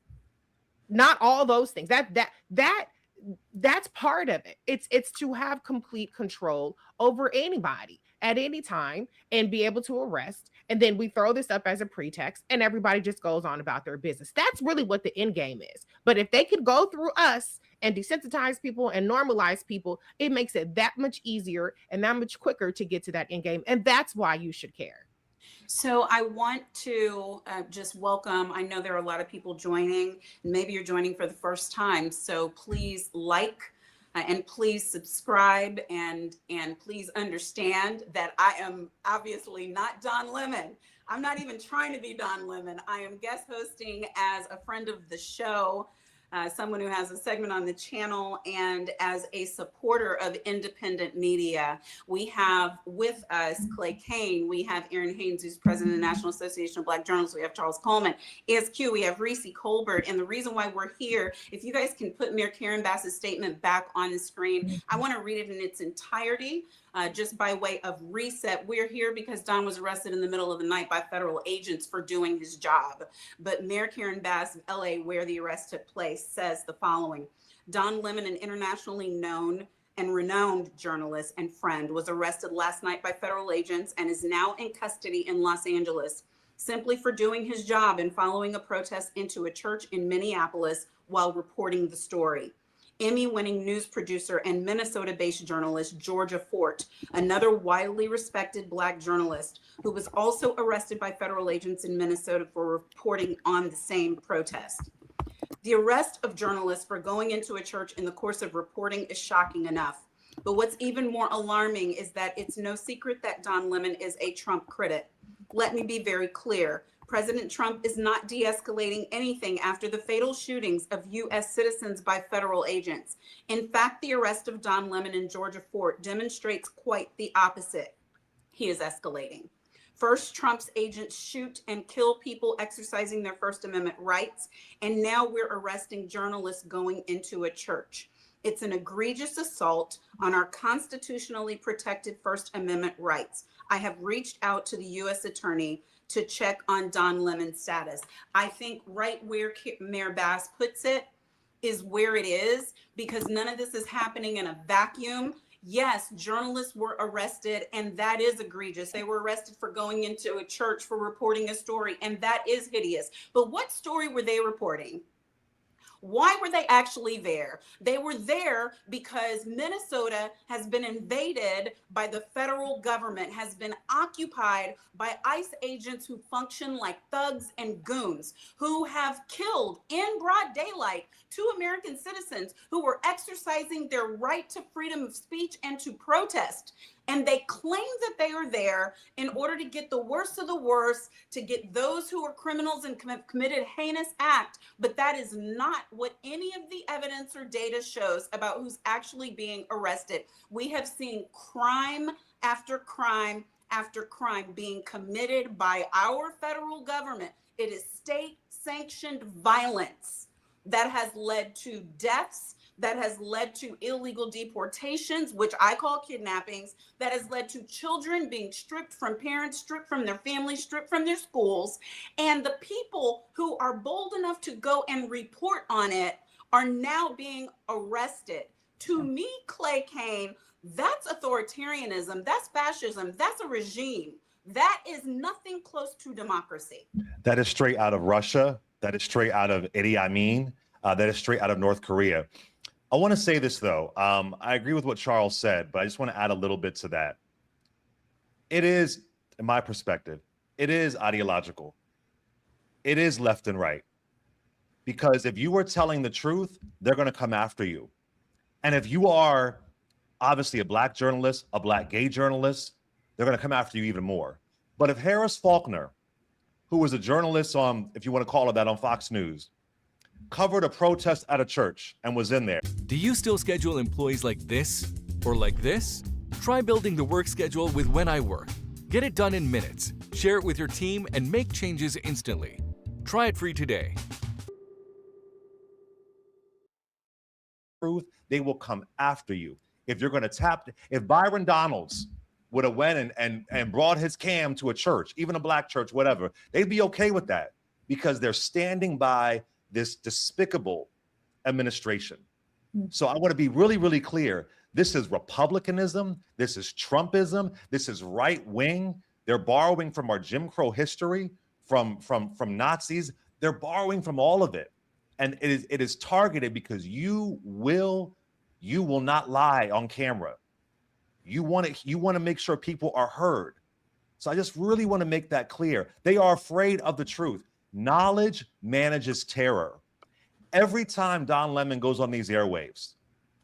Speaker 11: not all those things. That's part of it. It's to have complete control over anybody at any time and be able to arrest. And then we throw this up as a pretext and everybody just goes on about their business. That's really what the end game is. But if they could go through us and desensitize people and normalize people, it makes it that much easier and that much quicker to get to that end game. And that's why you should care.
Speaker 1: So I want to just welcome, I know there are a lot of people joining, and maybe you're joining for the first time. So please like and please subscribe and please understand that I am obviously not Don Lemon. I'm not even trying to be Don Lemon. I am guest hosting as a friend of the show, someone who has a segment on the channel, and as a supporter of independent media. We have with us Clay Cane, we have Aaron Haynes, who's president of the National Association of Black Journalists, we have Charles Coleman, ASQ, we have Reese Colbert. And the reason why we're here, if you guys can put Mayor Karen Bass's statement back on the screen, I want to read it in its entirety. Just by way of reset, we're here because Don was arrested in the middle of the night by federal agents for doing his job. But Mayor Karen Bass of LA, where the arrest took place, says the following: Don Lemon, an internationally known and renowned journalist and friend, was arrested last night by federal agents and is now in custody in Los Angeles, simply for doing his job and following a protest into a church in Minneapolis while reporting the story. Emmy-winning news producer and Minnesota-based journalist Georgia Fort, another widely respected Black journalist who was also arrested by federal agents in Minnesota for reporting on the same protest. The arrest of journalists for going into a church in the course of reporting is shocking enough. But what's even more alarming is that it's no secret that Don Lemon is a Trump critic. Let me be very clear. President Trump is not de-escalating anything after the fatal shootings of U.S. citizens by federal agents. In fact, the arrest of Don Lemon and Georgia Fort demonstrates quite the opposite. He is escalating. First, Trump's agents shoot and kill people exercising their First Amendment rights, and now we're arresting journalists going into a church. It's an egregious assault on our constitutionally protected First Amendment rights. I have reached out to the U.S. Attorney to check on Don Lemon's status. I think right where Mayor Bass puts it is where it is, because none of this is happening in a vacuum. Yes, journalists were arrested, and that is egregious. They were arrested for going into a church for reporting a story, and that is hideous. But what story were they reporting? Why were they actually there? They were there because Minnesota has been invaded by the federal government, has been occupied by ICE agents who function like thugs and goons, who have killed in broad daylight 2 American citizens who were exercising their right to freedom of speech and to protest. And they claim that they are there in order to get the worst of the worst, to get those who are criminals and committed heinous act. But that is not what any of the evidence or data shows about who's actually being arrested. We have seen crime after crime after crime being committed by our federal government. It is state-sanctioned violence that has led to deaths, that has led to illegal deportations, which I call kidnappings, that has led to children being stripped from parents, stripped from their families, stripped from their schools. And the people who are bold enough to go and report on it are now being arrested. To me, Clay Cane, that's authoritarianism, that's fascism, that's a regime. That is nothing close to democracy.
Speaker 4: That is straight out of Russia. That is straight out of Idi Amin. That is straight out of North Korea. I want to say this, though. I agree with what Charles said, but I just want to add a little bit to that. It is, in my perspective, it is ideological. It is left and right. Because if you are telling the truth, they're going to come after you. And if you are obviously a Black journalist, a Black gay journalist, they're going to come after you even more. But if Harris Faulkner, who was a journalist on, if you want to call it that, on Fox News, covered a protest at a church and was in there.
Speaker 14: Do you still schedule employees like this or like this? Try building the work schedule with When I Work. Get it done in minutes, share it with your team, and make changes instantly. Try it free today.
Speaker 4: Truth, they will come after you. If you're going to tap, if Byron Donalds would have went and brought his cam to a church, even a Black church, whatever, they'd be okay with that because they're standing by this despicable administration. So I want to be really, really clear. This is Republicanism. This is Trumpism. This is right wing. They're borrowing from our Jim Crow history, from Nazis. They're borrowing from all of it. And it is targeted because you will not lie on camera. You want to make sure people are heard. So I just really want to make that clear. They are afraid of the truth. Knowledge manages terror. Every time Don Lemon goes on these airwaves,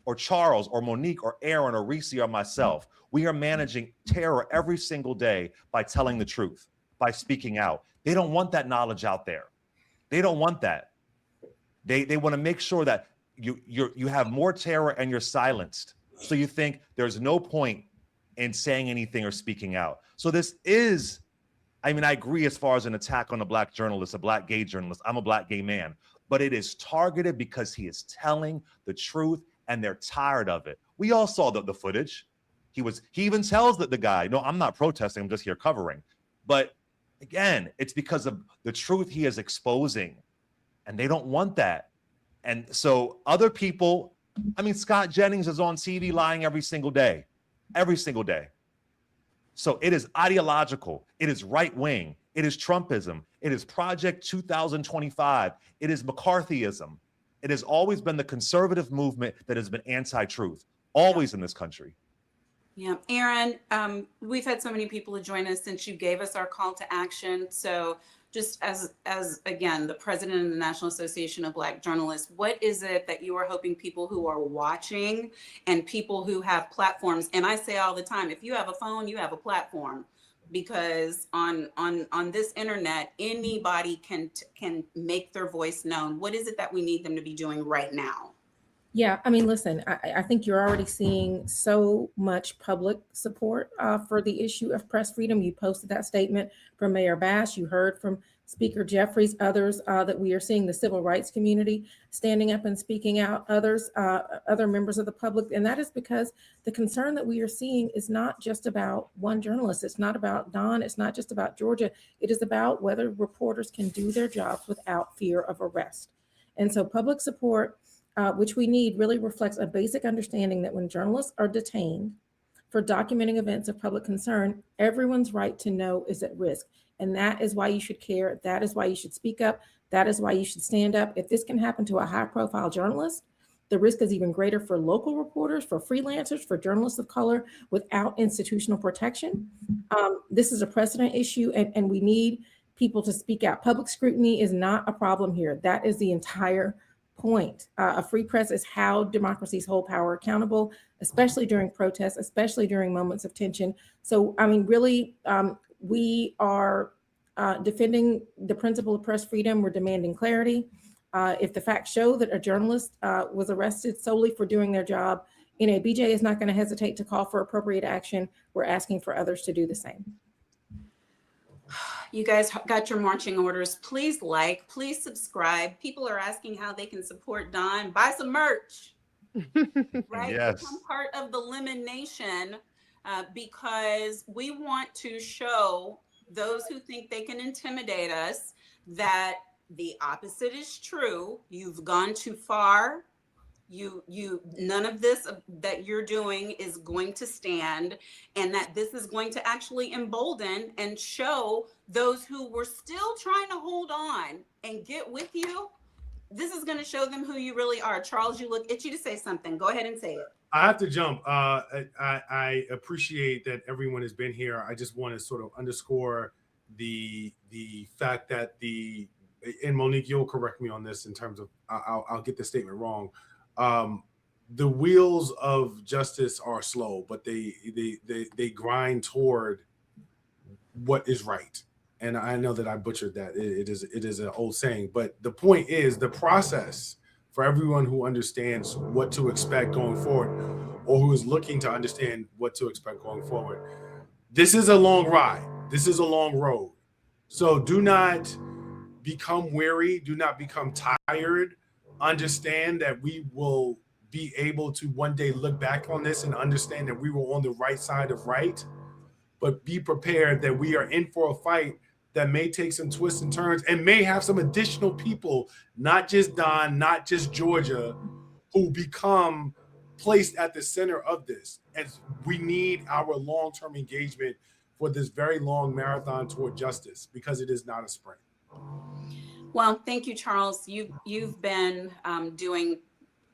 Speaker 4: or Charles, or Monique, or Aaron, or Reese, or myself, we are managing terror every single day by telling the truth, by speaking out. They don't want that knowledge out there. They don't want that. They want to make sure that you have more terror and you're silenced. So you think there's no point in saying anything or speaking out. So this is, I mean, I agree as far as an attack on a Black journalist, a Black gay journalist. I'm a Black gay man, but it is targeted because he is telling the truth and they're tired of it. We all saw the footage. He even tells the guy, no, I'm not protesting, I'm just here covering. But again, it's because of the truth he is exposing, and they don't want that. And so other people, I mean, Scott Jennings is on TV lying every single day. So it is ideological. It is right wing. It is Trumpism. It is Project 2025. It is McCarthyism. It has always been the conservative movement that has been anti-truth, always in this country.
Speaker 1: Yeah, Aaron, we've had so many people to join us since you gave us our call to action. So just as again, the president of the National Association of Black Journalists, what is it that you are hoping people who are watching and people who have platforms, and I say all the time, if you have a phone, you have a platform, because on this internet, anybody can make their voice known. What is it that we need them to be doing right now?
Speaker 3: Yeah, I mean, listen, I think you're already seeing so much public support for the issue of press freedom. You posted that statement from Mayor Bash. You heard from Speaker Jeffries, others that we are seeing the civil rights community standing up and speaking out, others, other members of the public. And that is because the concern that we are seeing is not just about one journalist. It's not about Don. It's not just about Georgia. It is about whether reporters can do their jobs without fear of arrest. And so public support, which we need, really reflects a basic understanding that when journalists are detained for documenting events of public concern, everyone's right to know is at risk. And that is why you should care. That is why you should speak up. That is why you should stand up. If this can happen to a high-profile journalist, the risk is even greater for local reporters, for freelancers, for journalists of color without institutional protection. This is a precedent issue, and we need people to speak out. Public scrutiny is not a problem here. That is the entire point. A free press is how democracies hold power accountable, especially during protests, especially during moments of tension. So, I mean, really, we are defending the principle of press freedom. We're demanding clarity. If the facts show that a journalist was arrested solely for doing their job, NABJ is not going to hesitate to call for appropriate action. We're asking for others to do the same.
Speaker 1: You guys got your marching orders. Please like, please subscribe. People are asking how they can support Don. Buy some merch, right?
Speaker 4: Yes.
Speaker 1: Become part of the Lemon Nation because we want to show those who think they can intimidate us that the opposite is true. You've gone too far. None of this that you're doing is going to stand, and that this is going to actually embolden and show those who were still trying to hold on and get with you. This is going to show them who you really are. Charles, you look itchy to say something. Go ahead and say it.
Speaker 2: I have to jump. I appreciate that everyone has been here. I just want to sort of underscore the fact that and Monique, you'll correct me on this in terms of I'll get the statement wrong. The wheels of justice are slow, but they grind toward what is right. And I know that I butchered that. It is an old saying, but the point is the process for everyone who understands what to expect going forward, or who is looking to understand what to expect going forward. This is a long ride. This is a long road. So do not become weary. Do not become tired. Understand that we will be able to one day look back on this and understand that we were on the right side of right, but be prepared that we are in for a fight that may take some twists and turns and may have some additional people, not just Don, not just Georgia, who become placed at the center of this. And we need our long-term engagement for this very long marathon toward justice, because it is not a sprint.
Speaker 1: Well, thank you, Charles. You've been doing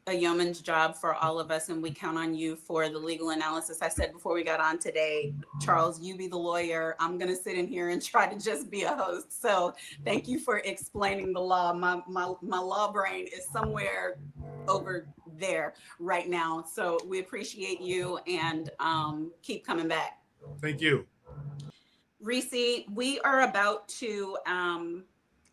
Speaker 1: a yeoman's job for all of us, and we count on you for the legal analysis. I said before we got on today, Charles, you be the lawyer. I'm going to sit in here and try to just be a host. So thank you for explaining the law. My law brain is somewhere over there right now. So we appreciate you, and keep coming back.
Speaker 2: Thank you.
Speaker 1: Reese, we are about to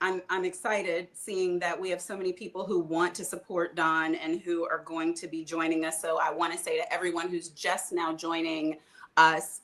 Speaker 1: I'm excited seeing that we have so many people who want to support Don and who are going to be joining us. So I want to say to everyone who's just now joining us,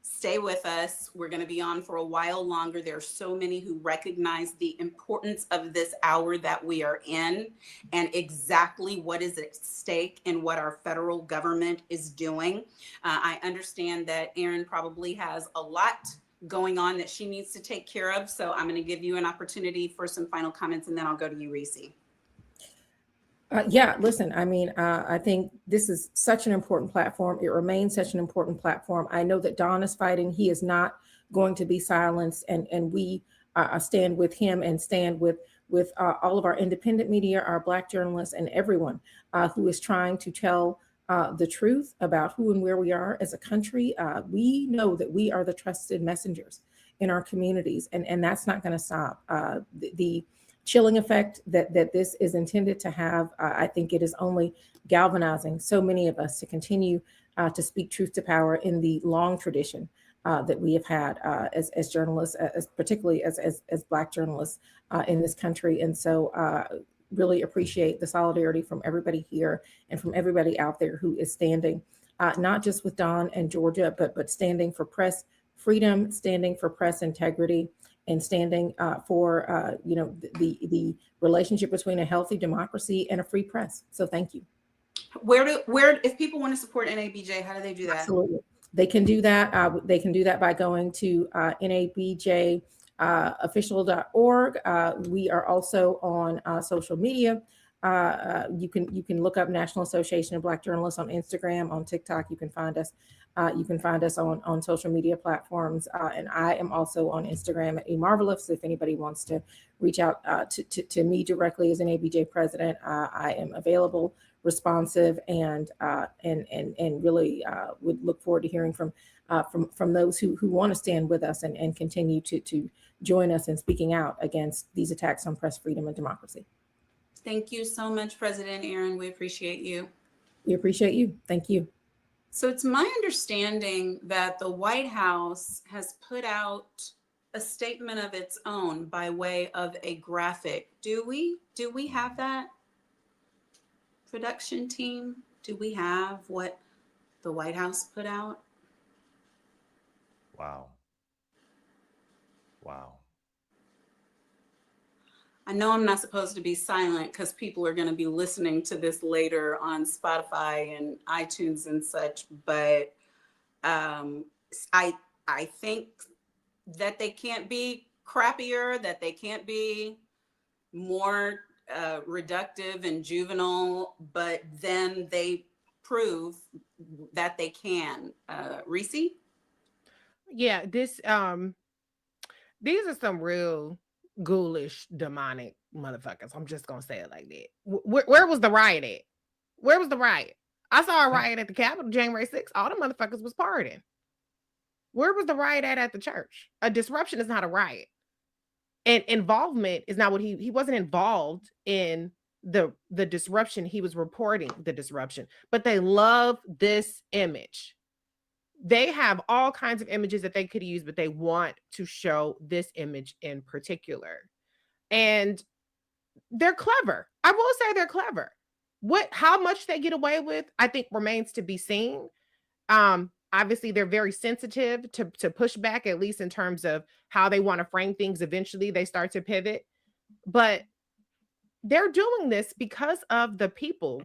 Speaker 1: stay with us. We're going to be on for a while longer. There are so many who recognize the importance of this hour that we are in and exactly what is at stake and what our federal government is doing. I understand that Erin probably has a lot going on that she needs to take care of. So I'm going to give you an opportunity for some final comments, and then I'll go to you, Reese.
Speaker 3: Yeah, listen, I mean, I think this is such an important platform. It remains such an important platform. I know that Don is fighting. He is not going to be silenced, and we stand with him and stand with all of our independent media, our Black journalists, and everyone who is trying to tell the truth about who and where we are as a country. We know that we are the trusted messengers in our communities, and that's not going to stop. The chilling effect that this is intended to have, I think it is only galvanizing so many of us to continue to speak truth to power in the long tradition that we have had as journalists, particularly as Black journalists in this country. And so really appreciate the solidarity from everybody here and from everybody out there who is standing, not just with Don and Georgia, but standing for press freedom, standing for press integrity, and standing for the relationship between a healthy democracy and a free press. So thank you.
Speaker 1: Where if people want to support NABJ, how do they do that?
Speaker 3: Absolutely, they can do that. They can do that by going to NABJ official.org. We are also on social media. You can look up National Association of Black Journalists on Instagram, on TikTok. You can find us. You can find us on social media platforms, and I am also on Instagram at eMarvelous. If anybody wants to reach out to me directly as an ABJ president, I am available, responsive, and really would look forward to hearing from those who want to stand with us and continue to join us in speaking out against these attacks on press freedom and democracy.
Speaker 1: Thank you so much, President Aaron. We appreciate you.
Speaker 3: We appreciate you. Thank you.
Speaker 1: So it's my understanding that the White House has put out a statement of its own by way of a graphic. Do we have that? Production team, do we have what the White House put out?
Speaker 4: Wow. Wow.
Speaker 1: I know I'm not supposed to be silent because people are going to be listening to this later on Spotify and iTunes and such, but I think that they can't be crappier, that they can't be more reductive and juvenile, but then they prove that they can. Reese?
Speaker 11: Yeah, these are some real ghoulish, demonic motherfuckers. I'm just gonna say it like that. Where was the riot at? Where was the riot? I saw a riot at the Capitol January 6th. All the motherfuckers was partying. Where was the riot at the church? A disruption is not a riot. And involvement is not what he wasn't involved in the disruption. He was reporting the disruption. But they love this image. They have all kinds of images that they could use, but they want to show this image in particular. And they're clever. I will say they're clever. How much they get away with, I think, remains to be seen. Obviously, they're very sensitive to push back, at least in terms of how they want to frame things. Eventually, they start to pivot. But they're doing this because of the people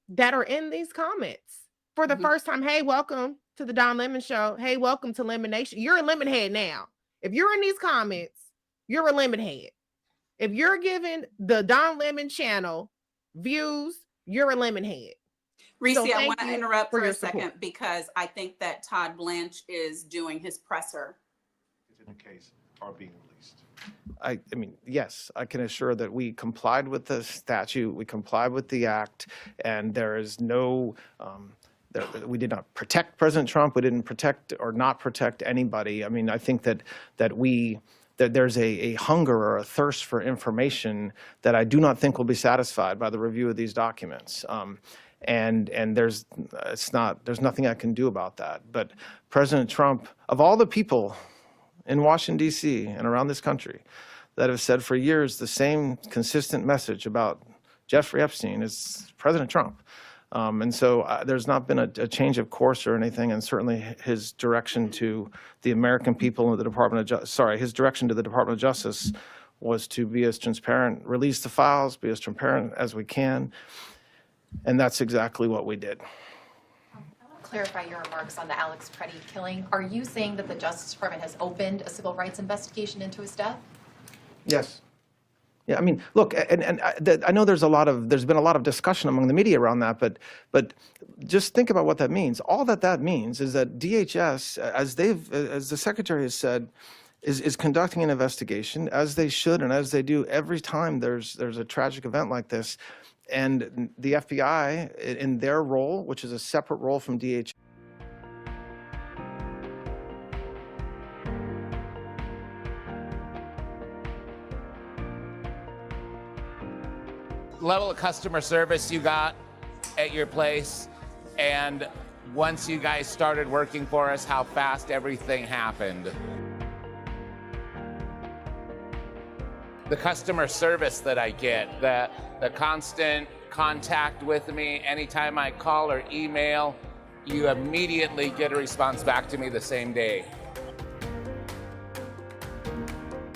Speaker 11: that are in these comments for the first time. Hey, welcome to the Don Lemon Show. Hey, welcome to Lemon Nation. You're a lemon head now. If you're in these comments, you're a lemon head. If you're giving the Don Lemon channel views, you're a lemon head.
Speaker 1: Reese,
Speaker 11: So
Speaker 1: I want to interrupt for a
Speaker 11: support.
Speaker 1: second because I think that Todd Blanche is doing his presser.
Speaker 15: In the case are being released.
Speaker 16: I mean, yes, I can assure that we complied with the statute, we complied with the act, and there is no, we did not protect President Trump, we didn't protect or not protect anybody. I mean, I think that there's a hunger or a thirst for information that I do not think will be satisfied by the review of these documents. And there's nothing I can do about that. But President Trump, of all the people in Washington, D.C. and around this country that have said for years the same consistent message about Jeffrey Epstein as President Trump. And so there's not been a change of course or anything, and certainly his direction to the American people and the Department of his direction to the Department of Justice was to be as transparent, release the files, be as transparent as we can. And that's exactly what we did.
Speaker 17: I want to clarify your remarks on the Alex Preddy killing. Are you saying that the Justice Department has opened a civil rights investigation into his death?
Speaker 16: Yes. Yeah, I mean, look, I know there's been a lot of discussion among the media around that, but just think about what that means. All that means is that DHS, as the Secretary has said, is conducting an investigation, as they should and as they do every time there's a tragic event like this. And the FBI, in their role, which is a separate role from DHS,
Speaker 18: level of customer service you got at your place, and once you guys started working for us, how fast everything happened. The customer service that I get, the constant contact with me, anytime I call or email, you immediately get a response back to me the same day.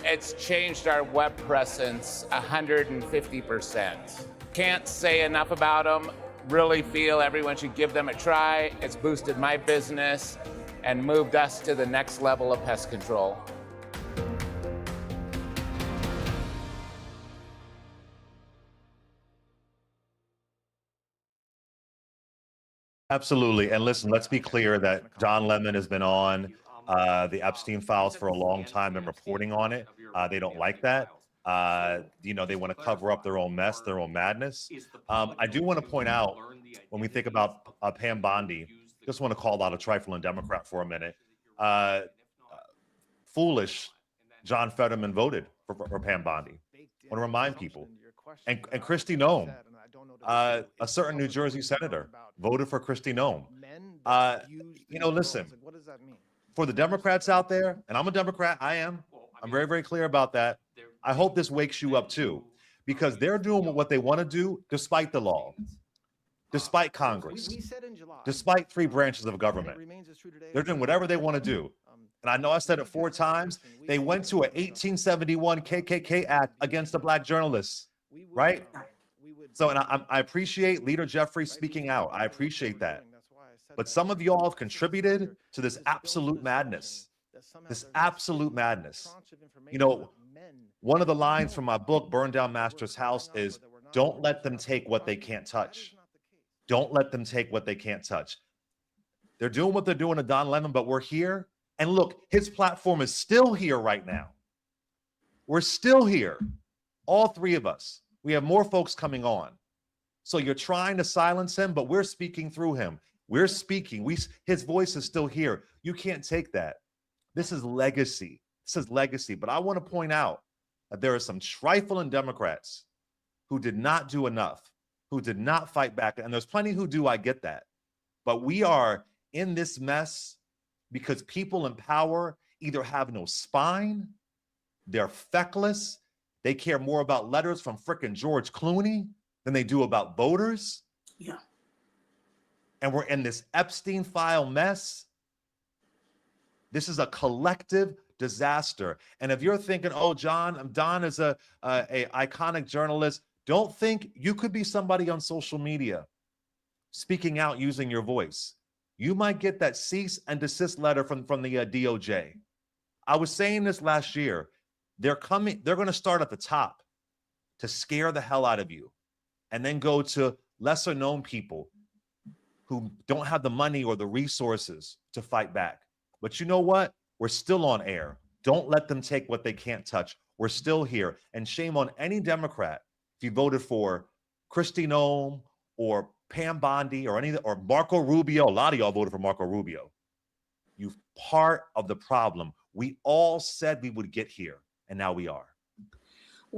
Speaker 18: It's changed our web presence 150%. Can't say enough about them. Really feel everyone should give them a try. It's boosted my business and moved us to the next level of pest control.
Speaker 4: Absolutely. And listen, let's be clear that Don Lemon has been on the Epstein files for a long time and reporting on it. They don't like that. They want to cover up their own mess, their own madness. I do want to point out, when we think about Pam Bondi, just want to call out a trifling Democrat for a minute. Foolish John Fetterman voted for Pam Bondi. I want to remind people. And Kristi Noem, a certain New Jersey senator, voted for Kristi Noem. Listen, for the Democrats out there, and I'm a Democrat, I'm very, very clear about that. I hope this wakes you up too, because they're doing what they want to do despite the law, despite Congress, despite 3 branches of government. They're doing whatever they want to do. And I know I said it 4 times. They went to an 1871 KKK act against a Black journalist, right? So, and I appreciate Leader Jeffrey speaking out. I appreciate that. But some of y'all have contributed to this absolute madness. This absolute madness. One of the lines from my book, Burn Down Master's House, is don't let them take what they can't touch. Don't let them take what they can't touch. They're doing what they're doing to Don Lemon, but we're here. And look, his platform is still here right now. We're still here. All 3 of us. We have more folks coming on. So you're trying to silence him, but we're speaking through him. We're speaking. His voice is still here. You can't take that. This is legacy. This is legacy. But I want to point out that there are some trifling Democrats who did not do enough, who did not fight back. And there's plenty who do. I get that. But we are in this mess because people in power either have no spine, they're feckless, they care more about letters from frickin' George Clooney than they do about voters.
Speaker 1: Yeah.
Speaker 4: And we're in this Epstein file mess. This is a collective disaster. And if you're thinking, oh, Don is a iconic journalist, don't think you could be somebody on social media speaking out using your voice. You might get that cease and desist letter from the DOJ. I was saying this last year. They're going to start at the top to scare the hell out of you and then go to lesser known people who don't have the money or the resources to fight back. But you know what? We're still on air. Don't let them take what they can't touch. We're still here. And shame on any Democrat if you voted for Kristi Noem or Pam Bondi or Marco Rubio. A lot of y'all voted for Marco Rubio. You're part of the problem. We all said we would get here, and now we are.